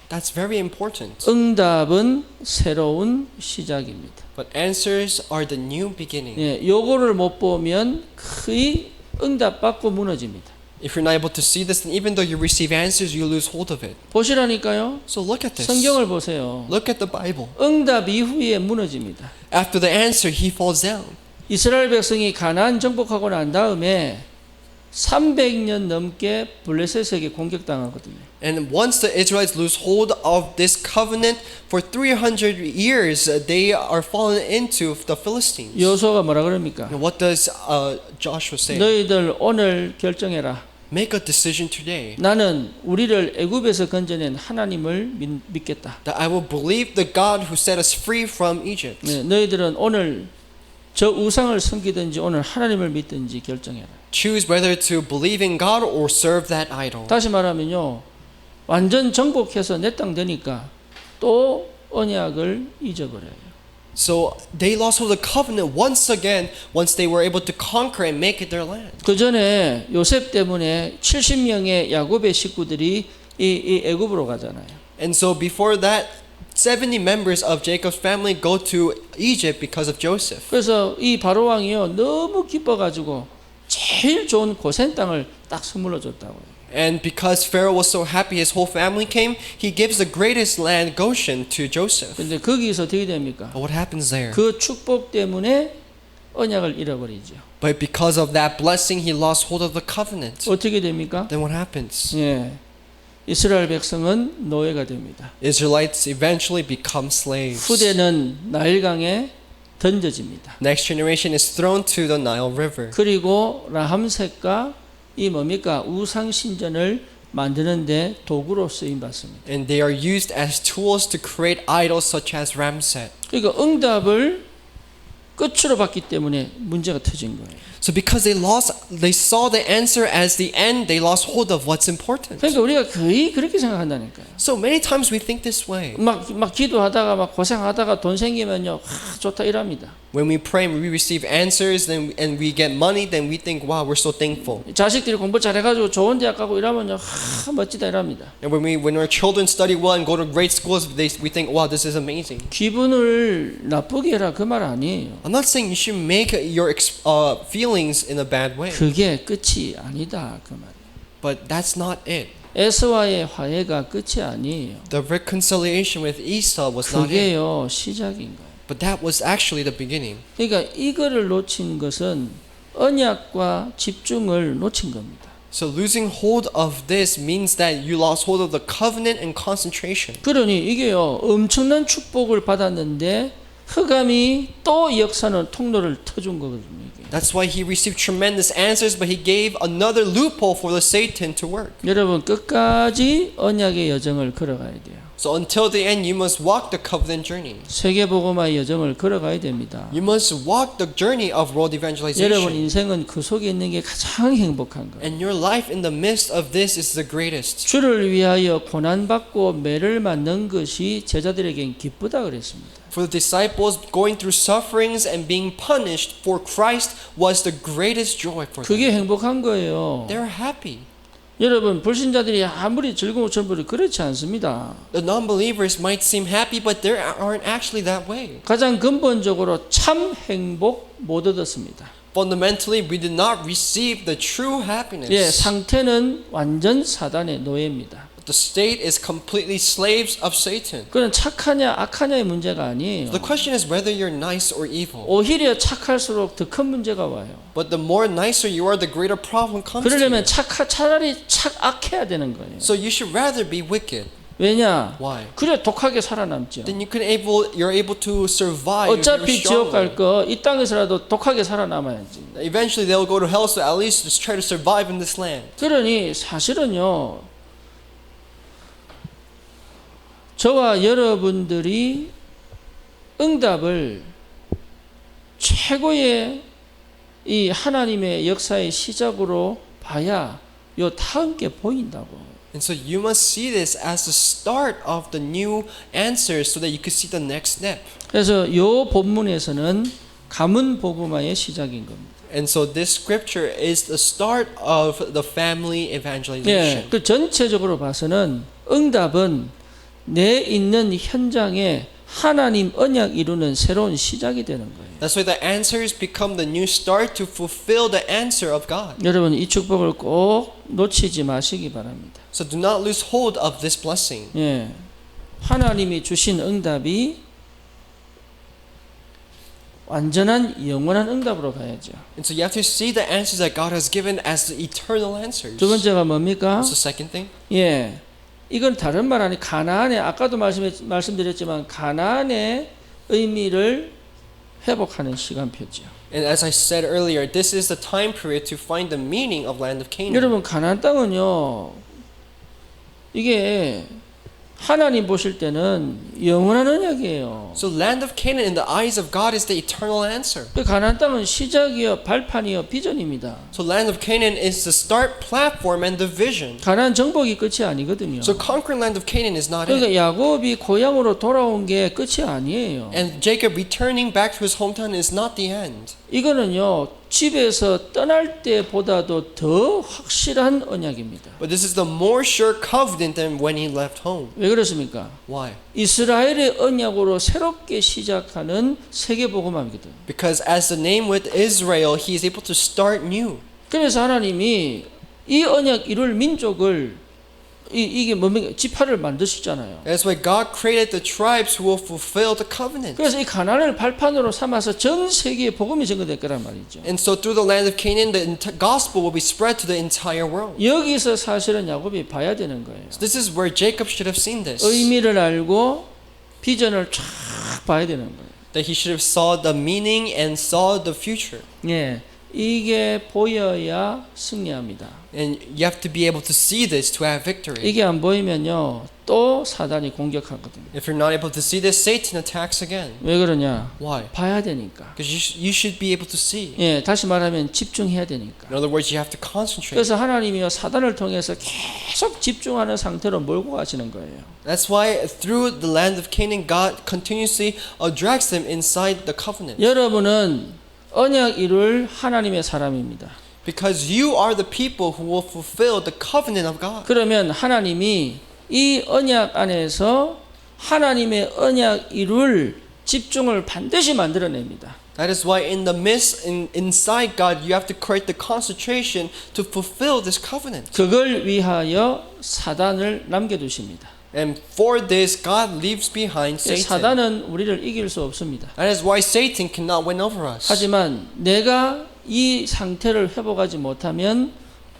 That's very important. 응답은 새로운 시작입니다. But answers are the new beginning. 예, 요거를 못 보면 거의 응답 받고 무너집니다. If you're not able to see this, then even though you receive answers, you lose hold of it. 보시라니까요. So look at this. 성경을 보세요. Look at the Bible. 응답 이후에 무너집니다. After the answer, he falls down. 이스라엘 백성이 가나안 정복하고 난 다음에 300년 넘게 블레셋에게 공격당하거든요. And once the Israelites lose hold of this covenant, for 300 years, they are fallen into the Philistines. 여호수아가 뭐라 그럽니까? And what does Joshua say? 너희들 오늘 결정해라. Make a decision today 나는 우리를 애굽에서 건져낸 하나님을 믿겠다. that I will believe the God who set us free from Egypt. 네, 너희들은 오늘 저 우상을 섬기든지 오늘 하나님을 믿든지 결정해라. Choose whether to believe in God or serve that idol. 다시 말하면요. 완전 정복해서 내 땅 되니까 또 언약을 잊어버려요. So they lost hold of the covenant once again once they were able to conquer and make it their land. 그 전에 요셉 때문에 70명의 야곱의 식구들이 이 애굽으로 가잖아요. And so before that, 70 members of Jacob's family go to Egypt because of Joseph. 그래서 이 바로 왕이요 너무 기뻐가지고 제일 좋은 고센 땅을 딱 선물로 줬다고요. And because Pharaoh was so happy his whole family came, he gives the greatest land, Goshen, to Joseph. 근데 거기서 어떻게 됩니까? But what happens there? 그 축복 때문에 언약을 잃어버리죠. But because of that blessing, he lost hold of the covenant. 어떻게 됩니까? Then what happens? 예, 이스라엘 백성은 노예가 됩니다. Israelites eventually become slaves. 후대는 나일강에 던져집니다. Next generation is thrown to the Nile River. 그리고 라함셋과 이 뭡니까 우상 신전을 만드는데 도구로 쓰임 받습니다. And they are used as tools to create idols such as Ramset. 그러니까 응답을 끝으로 봤기 때문에 문제가 터진 거예요. So because they saw the answer as the end, they lost hold of what's important. 그러니까 우리가 거의 그렇게 생각한다니까요. So many times we think this way. 막 기도하다가 막 고생하다가 돈 생기면요, 좋다 이랍니다. When we pray and we receive answers and we get money, then we think, wow, we're so thankful. 자식들이 공부 잘해가지고 좋은 대학 가고 이러면요, 멋지다 이랍니다. And when our children study well and go to great schools, we think, wow, this is amazing. 기분을 나쁘게 해라 그 말 아니에요. I'm not saying you should make your feelings in a bad way, 그게 끝이 아니다 그 말이에요. but that's not it. 에서와의 화해가 끝이 아니에요. The reconciliation with Esau was not it, 그게요 시작인 거예요. but that was actually the beginning. 그러니까 이거를 놓친 것은 언약과 집중을 놓친 겁니다. So losing hold of this means that you lost hold of the covenant and concentration. 그러니 이게요 엄청난 축복을 받았는데 흑암이 또 역사는 통로를 터준 거거든요. 이게. That's why he received tremendous answers, but he gave another loophole for the Satan to work. 여러분 끝까지 언약의 여정을 걸어가야 돼요. So until the end, you must walk the covenant journey. 세계복음화의 여정을 걸어가야 됩니다. You must walk the journey of world 여러분 evangelization. 인생은 그 속에 있는 게 가장 행복한 거예요. And your life in the midst of this is the greatest. 주를 위하여 고난받고 매를 맞는 것이 제자들에겐 기쁘다 그랬습니다. For the disciples, going through sufferings and being punished for Christ was the greatest joy for them. 그게 행복한 거예요. They're happy. 여러분 불신자들이 아무리 즐거운 전부를 그렇지 않습니다. The non-believers might seem happy, but they aren't actually that way. 가장 근본적으로 참 행복 못 얻었습니다. Fundamentally, we did not receive the true happiness. 예, 상태는 완전 사단의 노예입니다. The state is completely slaves of Satan. 그건 착하냐 악하냐의 문제가 아니에요. The question is whether you're nice or evil. 오히려 착할수록 더 큰 문제가 와요. But the more nicer you are, the greater problem comes to 그러려면 you. 차라리 악해야 되는 거예요. So you should rather be wicked. 왜냐? Why? 그래 독하게 살아남죠. Then you're able to survive. 어차피 very 지옥 갈 strongly. 거 이 땅에서라도 독하게 살아남아야지. Eventually they'll go to hell, so at least just try to survive in this land. 그러니 사실은요. 저와 여러분들이 응답을 최고의 이 하나님의 역사의 시작으로 봐야 요 다음 게 보인다고. And so you must see this as the start of the new answers so that you can see the next step. 그래서 요 본문에서는 가문 복음화의 시작인 겁니다. And so this scripture is the start of the family evangelization. 예, 그 전체적으로 봐서는 응답은 내 있는 현장에 하나님 언약 이루는 새로운 시작이 되는 거예요. That's why the answers become the new start to fulfill the answer of God. 여러분 이 축복을 꼭 놓치지 마시기 바랍니다. So do not lose hold of this blessing. 예, 하나님이 주신 응답이 완전한 영원한 응답으로 가야죠. And so you have to see the answers that God has given as the eternal answers. 두 번째가 뭡니까? What's the second thing? 예, 이건 다른 말 아니 가나안의 아까도 말씀드렸지만 가나안의 의미를 회복하는 시간표죠. And as I said earlier, this is the time period to find the meaning of land of Canaan. 여러분 가나안 땅은요 이게 하나님 보실 때는 영원한 언약이에요. So land of Canaan in the eyes of God is the eternal answer. 그 가나안 땅은 시작이요 발판이요 비전입니다. So land of Canaan is the start platform and the vision. 가나안 정복이 끝이 아니거든요. So conquering land of Canaan is not 그러니까 it. 야곱이 고향으로 돌아온 게 끝이 아니에요. And Jacob returning back to his hometown is not the end. 이거는요 집에서 떠날 때보다도 더 확실한 언약입니다. But this is the more sure covenant than when he left home. 왜 그렇습니까? Why? 이스라엘의 언약으로 새롭게 시작하는 세계복음화이거든. Because as the name with Israel, he is able to start new. 그래서 하나님이 이 언약 이룰 민족을 이게 뭡니까? 지파를 만드시잖아요. That's why God created the tribes who will fulfill the covenant. 그래서 이 가나안을 발판으로 삼아서 전 세계에 복음이 전거될 거란 말이죠. And so through the land of Canaan, the gospel will be spread to the entire world. 여기서 사실은 야곱이 봐야 되는 거예요. So this is where Jacob should have seen this. 의미를 알고 비전을 쫙 봐야 되는 거예요. That he should have saw the meaning and saw the future. 예, 이게 보여야 승리합니다. And you have to be able to see this to have victory. 이게 안 보이면요 또 사단이 공격하거든요. If you're not able to see this, Satan attacks again. 왜 그러냐? Why? 봐야 되니까. Because you should be able to see. 예, 다시 말하면 집중해야 되니까. In other words, you have to concentrate. 그래서 하나님이요 사단을 통해서 계속 집중하는 상태로 몰고 가시는 거예요. That's why through the land of Canaan, God continuously drags them inside the covenant. 여러분은 언약 이룰 하나님의 사람입니다. Because you are the people who will fulfill the covenant of God. 그러면 하나님이 이 언약 안에서 하나님의 언약 이룰 집중을 반드시 만들어냅니다. That is why in the midst, inside God, you have to create the concentration to fulfill this covenant. 그걸 위하여 사단을 남겨두십니다. And for this, God leaves behind Satan. 사단은 우리를 이길 수 없습니다. That is why Satan cannot win over us. 하지만 내가 이 상태를 회복하지 못하면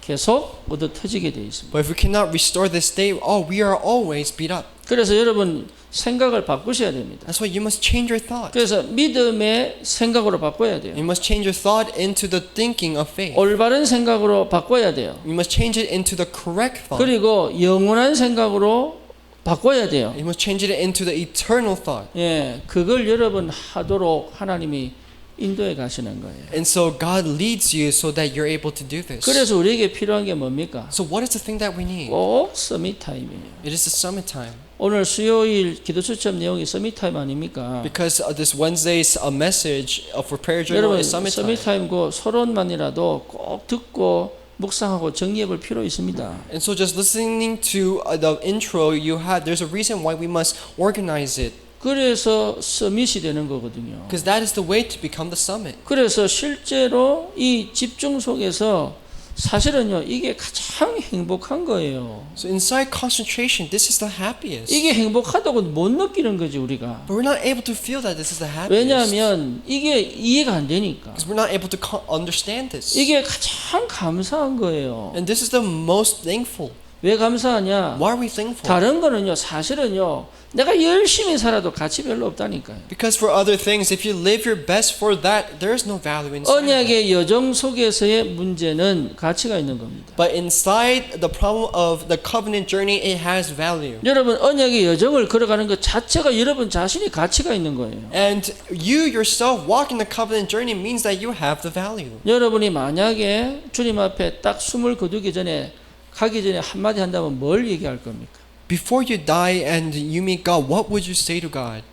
계속 얻어 터지게 되어 있습니다. But if we cannot restore this state, we are always beat up. 그래서 여러분 생각을 바꾸셔야 됩니다. That's why you must change your thought. 그래서 믿음의 생각으로 바꿔야 돼요. You must change your thought into the thinking of faith. 올바른 생각으로 바꿔야 돼요. You must change it into the correct thought. 그리고 영원한 생각으로 바꿔야 돼요. You must change it into the eternal thought. 예, 그걸 여러분 하도록 하나님이 인도해 가시는 거예요. And so God leads you so that you're able to do this. 그래서 우리에게 필요한 게 뭡니까? So what is the thing that we need? 꼭 서밋 타임이에요. It is the summit time. 오늘 수요일 기도 수첩 내용이 서밋 타임 아닙니까? Because this Wednesday's message for prayer journal 여러분 is summit time. 서밋 타임 그 서론만이라도 꼭 듣고 묵상하고 정리해 볼 필요 있습니다. And so just listening to the intro you had, there's a reason why we must organize it. 그래서 서밋이 되는 거거든요. Because that is the way to become the summit. 그래서 실제로 이 집중 속에서 사실은요 이게 가장 행복한 거예요. So inside concentration, this is the happiest. 이게 행복하다고 못 느끼는 거지 우리가. But we're not able to feel that this is the happiest. 왜냐하면 이게 이해가 안 되니까. Because we're not able to understand this. 이게 가장 감사한 거예요. And this is the most thankful. 왜 감사하냐? Why are we thankful? 다른 거는요 사실은요 내가 열심히 살아도 가치 별로 없다니까요. Because for other things, if you live your best for that, there is no value inside. 언약의 여정 속에서의 문제는 가치가 있는 겁니다. But inside the problem of the covenant journey, it has value. 여러분 언약의 여정을 걸어가는 것 자체가 여러분 자신이 가치가 있는 거예요. And you yourself walking the covenant journey means that you have the value. 여러분이 만약에 주님 앞에 딱 숨을 거두기 전에 가기 전에 한마디 한다면 뭘 얘기할 겁니까? Before you die and you meet God, what would you say to God?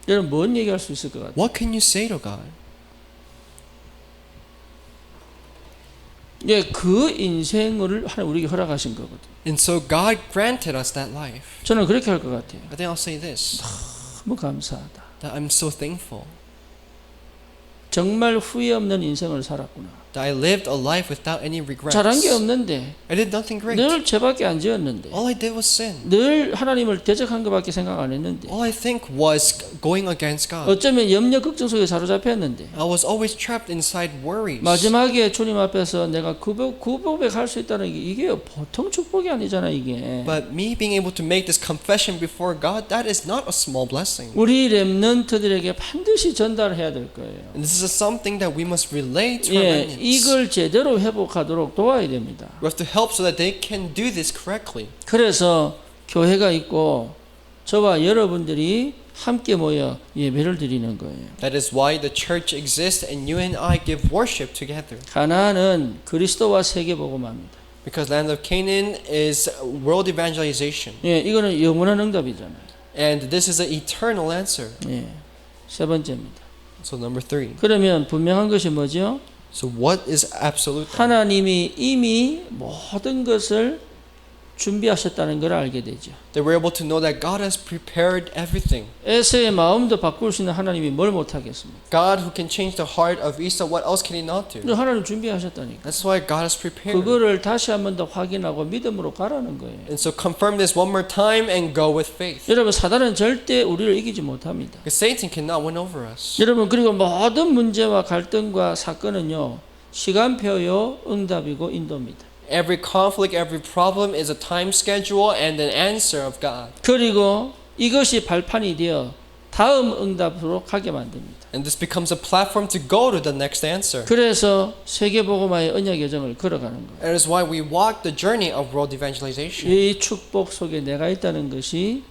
여러분 뭔 얘기할 수 있을 것 같아요? What can you say to God? 예, 그 인생을 하나님 우리에게 허락하신 거거든요. And so God granted us that life. 저는 그렇게 할 것 같아요. I think I'll say this, 너무 감사하다. that I'm so thankful 정말 후회 없는 인생을 살았구나. that I lived a life without any regrets. 잘한 게 없는데 I did nothing great. 늘 죄밖에 안 지었는데 All I did was sin. 늘 하나님을 대적한 것밖에 생각 안 했는데 All I think was going against God. 어쩌면 염려 걱정 속에 사로잡혔는데 I was always trapped inside worries. 마지막에 주님 앞에서 내가 구고백할 수 있다는 게 이게 보통 축복이 아니잖아 이게. But me being able to make this confession before God, that is not a small blessing. 우리 렘넌트들에게 반드시 전달해야 될 거예요. And this is something that we must relay to our 예, remnants. 이걸 제대로 회복하도록 도와야 됩니다. We have to help so that they can do this correctly. 그래서 교회가 있고 저와 여러분들이 함께 모여 예배를 드리는 거예요. That is why the church exists and you and I give worship together. 가나안은 그리스도와 세계 복음화입니다. Because land of Canaan is world evangelization. 예, 이거는 영원한 응답이잖아요. And this is an eternal answer. 예, 세 번째입니다. So number 3. 그러면 분명한 것이 뭐죠? So what is absolute? 하나님이 이미 모든 것을 준비하셨다는 걸 알게 되죠. That we're able to know that God has prepared everything. 에서의 마음도 바꿀 수 있는 하나님이 뭘 못하겠습니까? God who can change the heart of Esau, what else can he not do? 하나님 준비하셨다니까. That's why God has prepared. 그거를 다시 한 번 더 확인하고 믿음으로 가라는 거예요. And so confirm this one more time and go with faith. 여러분 사단은 절대 우리를 이기지 못합니다. Because Satan cannot win over us. 여러분 그리고 모든 문제와 갈등과 사건은요 시간표요 응답이고 인도입니다. Every conflict, every problem is a time schedule and an answer of God. 그리고 이것이 발판이 되어 다음 응답으로 가게 만듭니다. And this becomes a platform to go to the next answer. 그래서 세계복음화의 언약 여정을 걸어가는 거예요. That is why we walk the journey of world evangelization. 이 축복 속에 내가 있다는 것이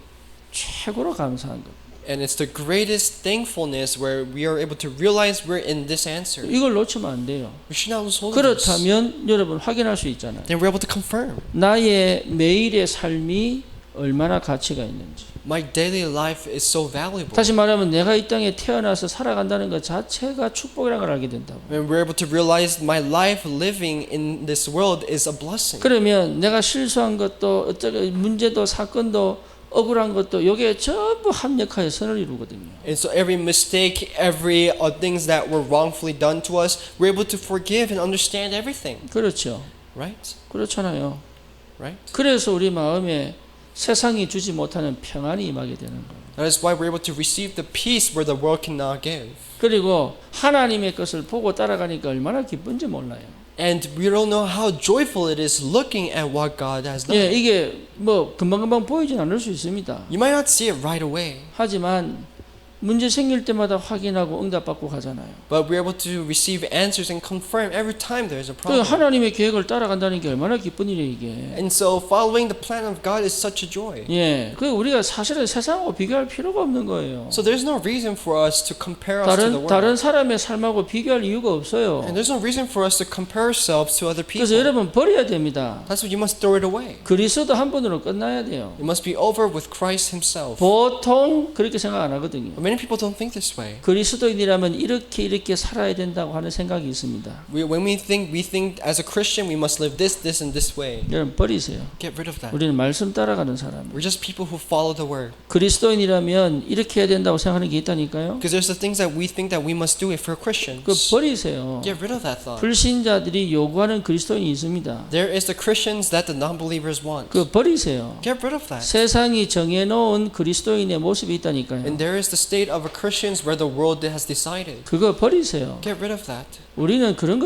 최고로 감사한 겁니다. And it's the greatest thankfulness where we are able to realize we're in this answer. 이걸 놓치면 안 돼요. We should not lose hold of this. 그렇다면 여러분 확인할 수 있잖아요. Then we're able to confirm. 나의 매일의 삶이 얼마나 가치가 있는지. My daily life is so valuable. 다시 말하면 내가 이 땅에 태어나서 살아간다는 것 자체가 축복이라는 걸 알게 된다고. When we're able to realize my life living in this world is a blessing. 그러면 내가 실수한 것도 어쩌고 문제도 사건도 억울한 것도 요게 전부 합력하여 선을 이루거든요. And so every mistake, every things that were wrongfully done to us, we're able to forgive and understand everything. 그렇죠. Right? 그렇잖아요. Right? 그래서 우리 마음에 세상이 주지 못하는 평안이 임하게 되는 거예요. That is why we're able to receive the peace where the world cannot give. 그리고 하나님의 것을 보고 따라가니까 얼마나 기쁜지 몰라요. And we don't know how joyful it is looking at what God has done. 예, 이게 뭐 금방금방 보이진 않을 수 있습니다. You might not see it right away, 하지만 문제 생길 때마다 확인하고 응답받고 가잖아요. but we're able to receive answers and confirm every time there is a 그 problem. 하나님의 계획을 따라간다는 게 얼마나 기쁜 일이에요, 이게. And so following the plan of God is such a joy. 예, 그 우리가 사실은 세상하고 비교할 필요가 없는 거예요. So there's no reason for us to compare us to the 다른 world. 사람의 삶하고 비교할 이유가 없어요. And there's no reason for us to compare ourselves to other people. 그래서 여러분 버려야 됩니다. That's why you must throw it away. 그리스도 한 분으로 끝나야 돼요. It must be over with Christ himself. 보통 그렇게 생각 안 하거든요. But many people don't think this way. 그리스도인이라면 이렇게 살아야 된다고 하는 생각이 있습니다. When we think as a Christian we must live this, this, and this way. 여러분 버리세요. Get rid of that. 우리는 말씀 따라가는 사람. We're just people who follow the word. 그리스도인이라면 이렇게 해야 된다고 생각하는 게 있다니까요. Because there's the things that we think that we must do if we're Christians. 그 버리세요. Get rid of that thought. 불신자들이 요구하는 그리스도인이 있습니다. There is the Christians that the non-believers want. 그 버리세요. Get rid of that. 세상이 정해놓은 그리스도인의 모습이 있다니까요. And there is the state of a Christians where the world has decided. 그거 버리세요. Get rid of that. 우리는 그런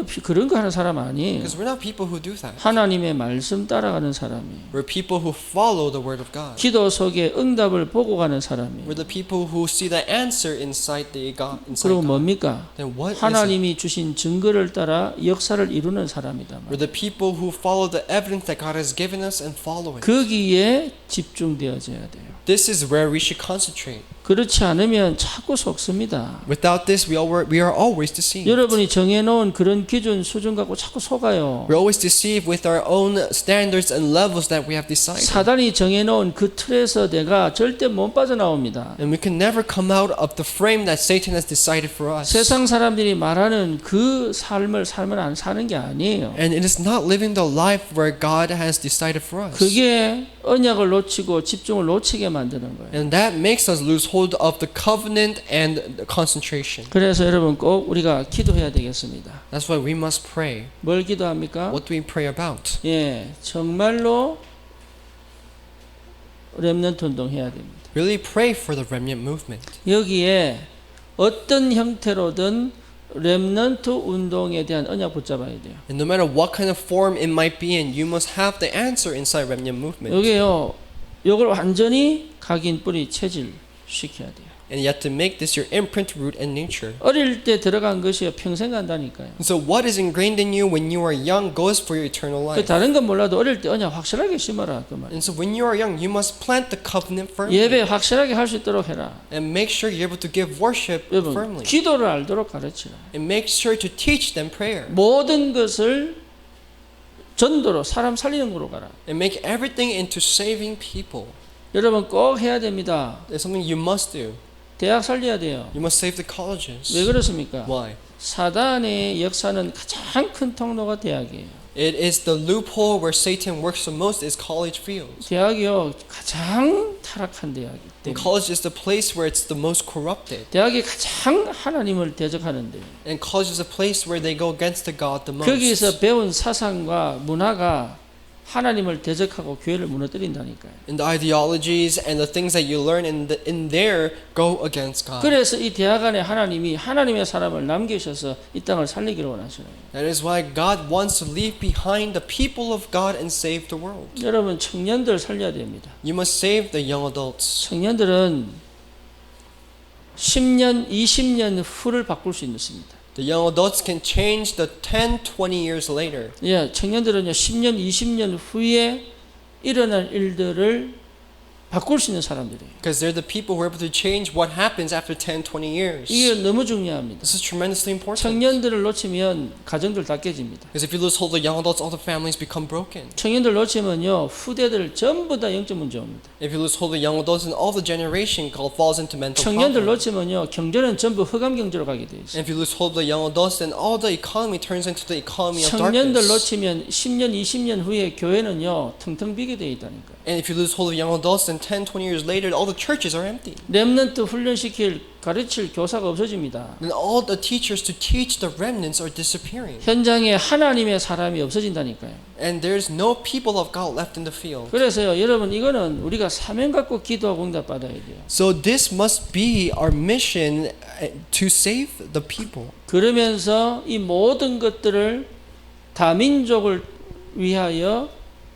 거 하는 사람 아니에요. Because we're not people who do that. 하나님의 말씀 따라가는 사람이에요. We're people who follow the word of God. 기도 속에 응답을 보고 가는 사람이에요. We're the people who see the answer inside God. 그리고 뭡니까? Then what is it? 하나님이 주신 증거를 따라 역사를 이루는 사람이다. We're the people who follow the evidence that God has given us and follow it. 거기에 집중되어져야 돼요. This is where we should concentrate. 그렇지 않으면 자꾸 속습니다. Without this, we are always deceived. 여러분이 정해놓은 그런 기준 수준 갖고 자꾸 속아요. We're always deceived with our own standards and levels that we have decided. 사단이 정해놓은 그 틀에서 내가 절대 못 빠져나옵니다. And we can never come out of the frame that Satan has decided for us. 세상 사람들이 말하는 그 삶을 안 사는 게 아니에요. And it is not living the life where God has decided for us. 그게 언약을 놓치고 집중을 놓치게 만드는 거예요. And that makes us lose hold of the covenant and the concentration. 그래서 여러분 꼭 우리가 기도해야 되겠습니다. That's why we must pray. 뭘 기도합니까? What do we pray about? 예, 정말로 렘넌트 운동해야 됩니다. Really pray for the remnant movement. 여기에 어떤 형태로든 렘넌트 운동에 대한 언약 붙잡아야 돼요. And no matter what kind of form it might be in, you must have the answer inside remnant movement. 여기요, 이걸 완전히 각인 뿌리 체질 시켜야 돼요. And yet to make this your imprint, root, and nature. 어릴 때 들어간 것이 평생 간다니까요. And so what is ingrained in you when you are young goes for your eternal 그 life. 다른 건 몰라도 어릴 때 언약 확실하게 심어라 그 말. And so when you are young, you must plant the covenant firmly. 예배 확실하게 할 수 있도록 해라. And make sure you're able to give worship 여러분, firmly. 기도를 알도록 가르치라. And make sure to teach them prayer. 모든 것을 전도로 사람 살리는 거로 가라. And make everything into saving people. 여러분 꼭 해야 됩니다. It's something you must do. 대학 살려야 돼요. You must save the colleges. 왜 그렇습니까? Why? 사단의 역사는 가장 큰 통로가 대학이에요. It is the loophole where Satan works the most is college fields. 대학이요 가장 타락한 대학이기 And 때문에. college is the place where it's the most corrupted. 대학이 가장 하나님을 대적하는데 And college is a place where they go against the God the most. 거기서 배운 사상과 문화가 하나님을 대적하고 교회를 무너뜨린다니까요. And the ideologies and the things that you learn in there go against God. 그래서 이 대학 안에 하나님이 하나님의 사람을 남기셔서 이 땅을 살리기를 원하시는 거예요. That is why God wants to leave behind the people of God and save the world. 여러분 청년들 살려야 됩니다. You must save the young adults. 청년들은 10년, 20년 후를 바꿀 수 있습니다. The young adults can change the 10, 20 years later. 예, 청년들은요 10년, 20년 후에 일어날 일들을 바꿀 수 있는 사람들이에요. Because they're the people who are able to change what happens after 10, 20 years. 이게 너무 중요합니다. This is tremendously important. 청년들을 놓치면 가정들 다 깨집니다. Because if you lose hold of the young adults, all the families become broken. 청년들 놓치면요 후대들 전부 다 영적 문제 옵니다. If you lose hold of the young adults, then all the generation falls into mental 청년들 problems. 놓치면요 경제는 전부 흑암 경제로 가게 돼 있어요. And if you lose hold of the young adults, then all the economy turns into the economy of 청년들 darkness. 놓치면 10년, 20년 후에 교회는요 텅텅 비게 돼 있다니까요. And if you lose hold of young adults, then 10, 20 years later, all the churches are empty. 렘넌트 훈련시킬 가르칠 교사가 없어집니다. Then all the teachers to teach the remnants are disappearing. 현장에 하나님의 사람이 없어진다니까요. And there's no people of God left in the field. 그래서요, 여러분 이거는 우리가 사명 갖고 기도하고 응답 받아야 돼요. So this must be our mission to save the people. 그러면서 이 모든 것들을 다민족을 위하여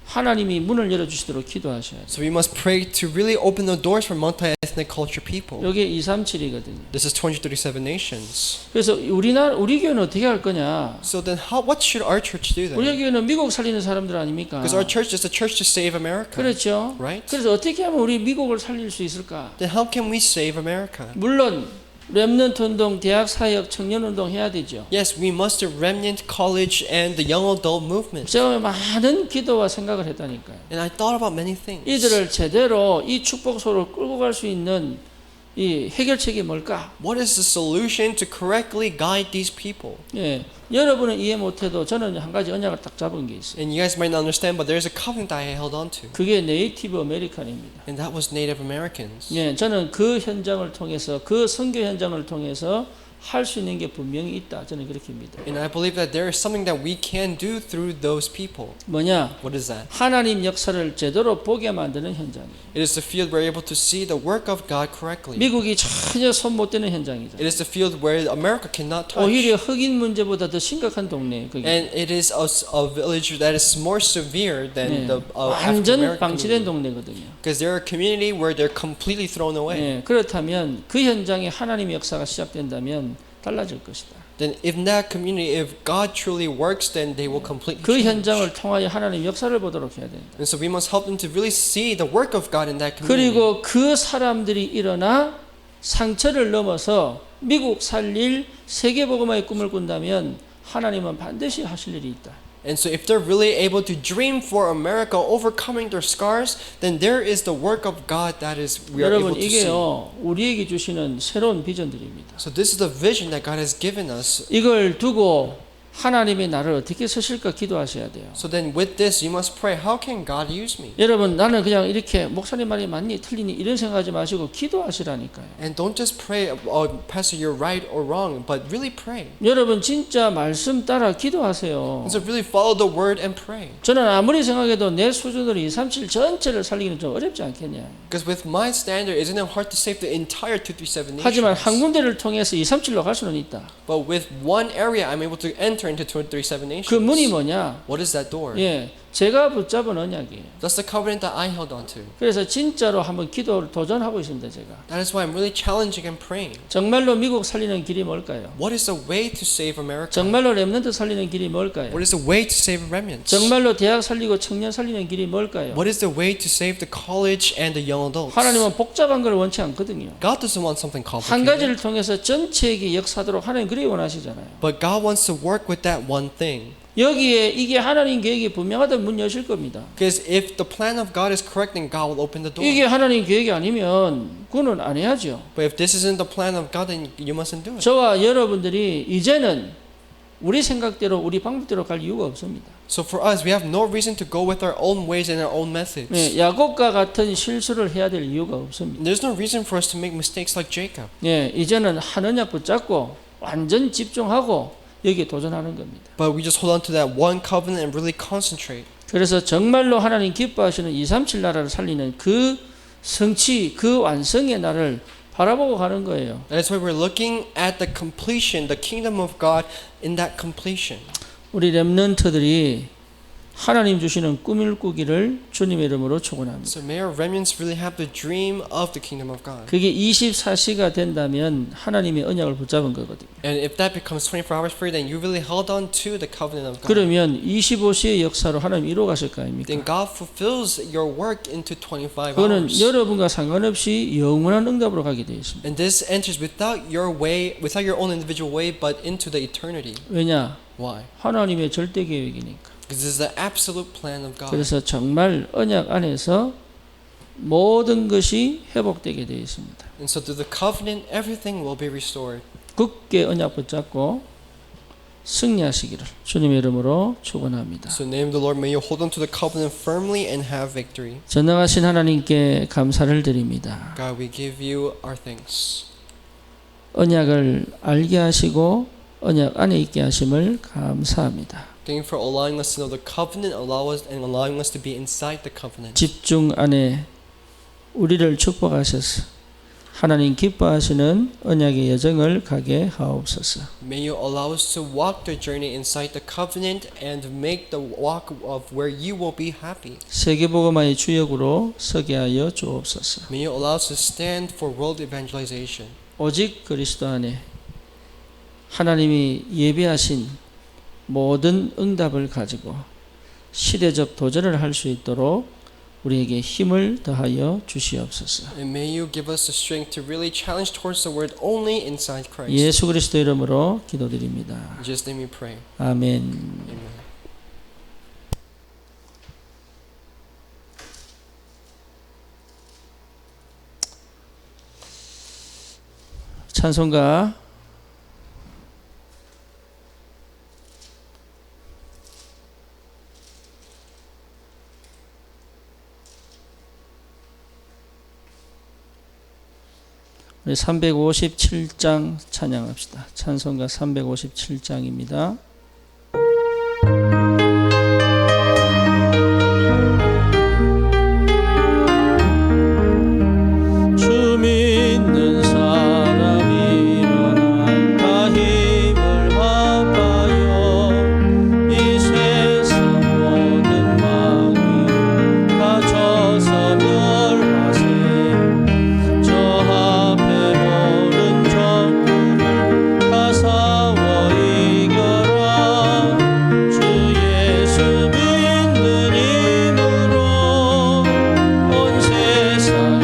하나님이 문을 열어주시도록 기도하셔야 돼요. So we must pray to really open the doors for multi-ethnic culture people. 여기 237이거든요. This is 237 nations. 그래서 우리 교회는 어떻게 할 거냐? So then what should our church do 우리 then? 교회는 미국 살리는 사람들 아닙니까? Because our church is the church to save America. 그렇죠. Right? 그래서 어떻게 하면 우리 미국을 살릴 수 있을까? Then how can we save America? 물론 렘넌트 운동, 대학 사역, 청년 운동 해야 되죠. Yes, we must do remnant, college, and the young adult movement. 제가 많은 기도와 생각을 했다니까요. And I thought about many things. 이들을 제대로 이 축복소로 끌고 갈 수 있는 이 해결책이 뭘까? What is the solution to correctly guide these people? 예, 여러분은 이해 못해도 저는 한 가지 언약을 딱 잡은 게 있어요. And you guys might not understand, but there's a covenant that I held on to. 그게 네이티브 아메리칸입니다. And that was Native Americans. 예, 저는 그 현장을 통해서 그 선교 현장을 통해서 할 수 있는 게 분명히 있다. 저는 그렇게 믿어요. And I believe that there is something that we can do through those people. 뭐냐? What is that? 하나님 역사를 제대로 보게 만드는 현장이에요. It is the field where we're able to see the work of God correctly. 미국이 전혀 손 못 대는 현장이죠. It is the field where America cannot touch. 오히려 흑인 문제보다 더 심각한 동네예요. 그게. And it is a village that is more severe than 예, the 완전 African 방치된 American community. 동네거든요. Because they're a community where they're completely thrown away. 예, 그렇다면 그 현장에 하나님의 역사가 시작된다면 달라질 것이다. Then in that community, if God truly works, then they will completely 그 change. 현장을 통하여 하나님 역사를 보도록 해야 된다. And so we must help them to really see the work of God in that community. 그리고 그 사람들이 일어나 상처를 넘어서 미국 살릴 세계복음화의 꿈을 꾼다면 하나님은 반드시 하실 일이 있다. And so if they're really able to dream for America, overcoming their scars, then there is the work of God that is we are able 여러분 to see. 이게요 우리에게 주시는 새로운 비전들입니다. So this is the vision that God has given us. 이걸 두고 하나님의 나를 어떻게 쓰실까 기도하셔야 돼요. So then with this, you must pray, how can God use me? 여러분 나는 그냥 이렇게 목사님 말이 맞니 틀리니 이런 생각하지 마시고 기도하시라니까요. And don't just pray, Pastor, you're right or wrong, but really pray. 여러분 진짜 말씀 따라 기도하세요. And so really follow the word and pray. 저는 아무리 생각해도 내 수준으로 237 전체를 살리기는 좀 어렵지 않겠냐. Because with my standard, isn't it hard to save the entire 237 nations? 하지만 한 군데를 통해서 237로 갈 수는 있다. But with one area, I'm able to enter into 237 nations. 그 문이 뭐냐? What is that door? 예, 제가 붙잡은 언약이에요. That's the covenant that I held on to. 그래서 진짜로 한번 기도를 도전하고 있습니다, 제가. That is why I'm really challenging and praying. 정말로 미국 살리는 길이 뭘까요? What is the way to save America? 정말로 렘넌트 살리는 길이 뭘까요? What is the way to save remnants? 정말로 대학 살리고 청년 살리는 길이 뭘까요? What is the way to save the college and the young adults? 하나님은 복잡한 걸 원치 않거든요. God doesn't want something 한 complicated. 가지를 통해서 전체에게 역사하도록 하나님 그리 원하시잖아요. But God wants to work with that one thing. 여기에 이게 하나님 계획이 분명하다면 문 여실 겁니다. Because if the plan of God is correct, then God will open the door. 이게 하나님 계획이 아니면 그거는 안 해야죠. But if this isn't the plan of God, then you mustn't do it. 저와 여러분들이 이제는 우리 생각대로 우리 방법대로 갈 이유가 없습니다. So for us, we have no reason to go with our own ways and our own methods. 예, 야곱과 같은 실수를 해야 될 이유가 없습니다. There's no reason for us to make mistakes like Jacob. 예, 이제는 한 언약 붙잡고 완전 집중하고 여기에 도전하는 겁니다. But we just hold on to that one covenant and really concentrate. 그래서 정말로 하나님 기뻐하시는 237 나라를 살리는 그 성취, 그 완성의 날을 바라보고 가는 거예요. That is why we're looking at the completion, the kingdom of God in that completion. 우리 렘넌트들이 하나님 주시는 꿈을 꾸기를 주님의 이름으로 축원합니다. So may our remnants really have the dream of the kingdom of God. 그게 24시가 된다면 하나님의 언약을 붙잡은 거거든요. And if that becomes 24 hours free, then you really held on to the covenant of God. 그러면 25시의 역사로 하나님 이루어 가실 거 아닙니까? Then God fulfills your work into 25 그거는 hours. 여러분과 상관없이 영원한 응답으로 가게 되어 있습니다. And this enters without your way, without your own individual way, but into the eternity. 왜냐? Why? 하나님의 절대 계획이니까. Because this is the absolute plan of God. 그래서 정말 언약 안에서 모든 것이 회복되게 되어 있습니다. And so through the covenant, everything will be restored. 굳게 언약 붙잡고 승리하시기를 주님의 이름으로 축원합니다. So in the name of the Lord, may you hold on to the covenant firmly and have victory. 전능하신 하나님께 감사를 드립니다. God, we give you our thanks. 언약을 알게 하시고 언약 안에 있게 하심을 감사합니다. Thank you for allowing us to know the covenant, allowing us to be inside the covenant. 집중 안에 우리를 축복하셔서 하나님 기뻐하시는 언약의 여정을 가게 하옵소서. May you allow us to walk the journey inside the covenant and make the walk of where you will be happy. 세계복음화의 주역으로 서게 하여 주옵소서. May you allow us to stand for world evangelization. 오직 그리스도 안에 하나님이 예비하신 모든 응답을 가지고 시대적 도전을 할 수 있도록 우리에게 힘을 더하여 주시옵소서. And may you give us the strength to really challenge towards the word only inside Christ. 예수 그리스도 이름으로 기도드립니다. In Jesus' name we pray. 아멘. Amen. 찬송가 357장 찬양합시다. 찬송가 357장입니다. 주 믿는 사람이 일어나 다 힘을 합하여 이 세상 모든 망이 갇혀서 멸하세. 저 앞에 오른 적들을 다 싸워 이겨라. 주 예수 믿는 힘으로 온 세상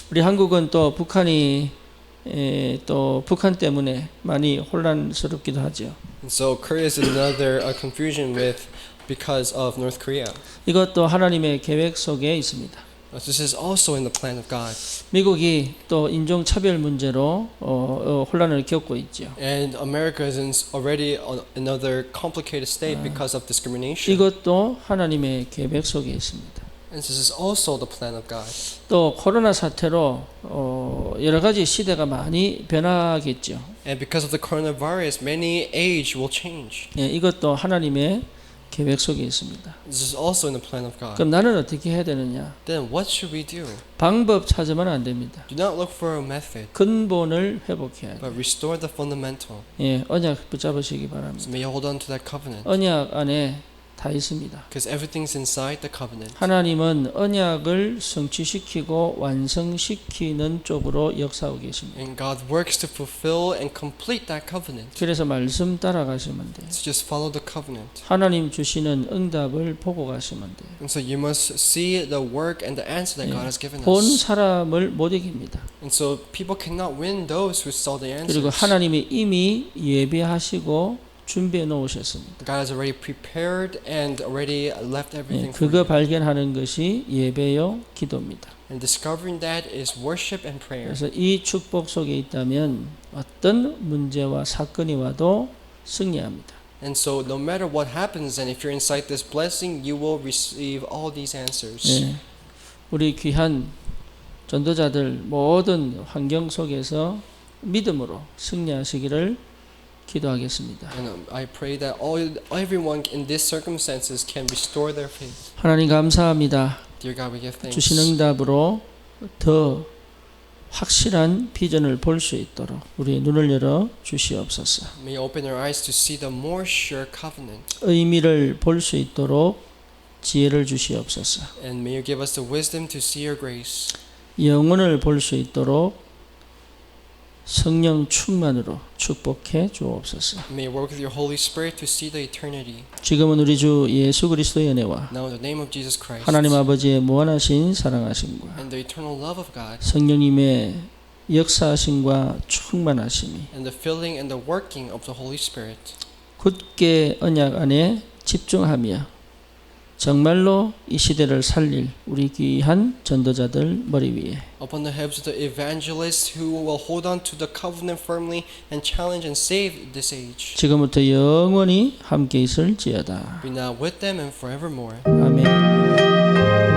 우리 한국은 또 북한이 또 북한 때문에 많이 혼란스럽기도 하죠. And so Korea is another confusion with because of North Korea. 이것도 하나님의 계획 속에 있습니다. This is also in the plan of God. 미국이 또 인종차별 문제로 혼란을 겪고 있죠. And America is already another complicated state because of discrimination. 이것도 하나님의 계획 속에 있습니다. And this is also the plan of God. 또 코로나 사태로 여러 가지 시대가 많이 변하겠죠. And because of the coronavirus, many age will change. 예, 이것도 하나님의 계획 속에 있습니다. This is also in the plan of God. 그럼 나는 어떻게 해야 되느냐? Then what should we do? 방법 찾으면 안 됩니다. Do not look for a method, 근본을 회복해야 돼요. but restore the fundamental. 예, 언약 붙잡으시기 바랍니다. So may you hold on to that covenant. 언약 안에 다 있습니다. because everything's inside the covenant. 하나님은 언약을 성취시키고 완성시키는 쪽으로 역사하고 계십니다. And God works to fulfill and complete that covenant. 그래서 말씀 따라가시면 돼요. So just follow the covenant. 하나님 주시는 응답을 보고 가시면 돼요. And so you must see the work and the answer that God has given 본 us. 사람을 못 이깁니다. And so people cannot win those who saw the 그리고 answers. 하나님이 이미 예배하시고 준비해 놓으셨습니다. God has already prepared and already left everything for 그거 you. 발견하는 것이 예배요 기도입니다. And discovering that is worship and prayer. 그래서 이 축복 속에 있다면 어떤 문제와 사건이 와도 승리합니다. And so no matter what happens, and if you're inside this blessing, you will receive all these answers. 네, 우리 귀한 전도자들 모든 환경 속에서 믿음으로 승리하시기를 기도하겠습니다. And I pray that everyone in these circumstances can restore their faith. 하나님 감사합니다. Dear God, we give thanks. 주신 응답으로 더 확실한 비전을 볼 수 있도록 우리의 눈을 열어 주시옵소서. May you open our eyes to see the more sure covenant. 의미를 볼 수 있도록 지혜를 주시옵소서. And may you give us the wisdom to see your grace. 영혼을 볼 수 있도록 성령 충만으로 축복해 주옵소서. May you work with your Holy Spirit to see the eternity. 지금은 우리 주 예수 그리스도의 은혜와 Now in the name of Jesus Christ. 하나님 아버지의 무한하신 사랑하심과 And the eternal love of God. 성령님의 역사하심과 충만하심이 And the filling and the working of the Holy Spirit. 굳게 언약 안에 집중하며 정말로 이 시대를 살릴 우리 귀한 전도자들 머리 위에 Upon the heads of the evangelists who will hold on to the covenant firmly and challenge and save this age. 지금부터 영원히 함께 있을지어다. Be now with them and forevermore. 아멘.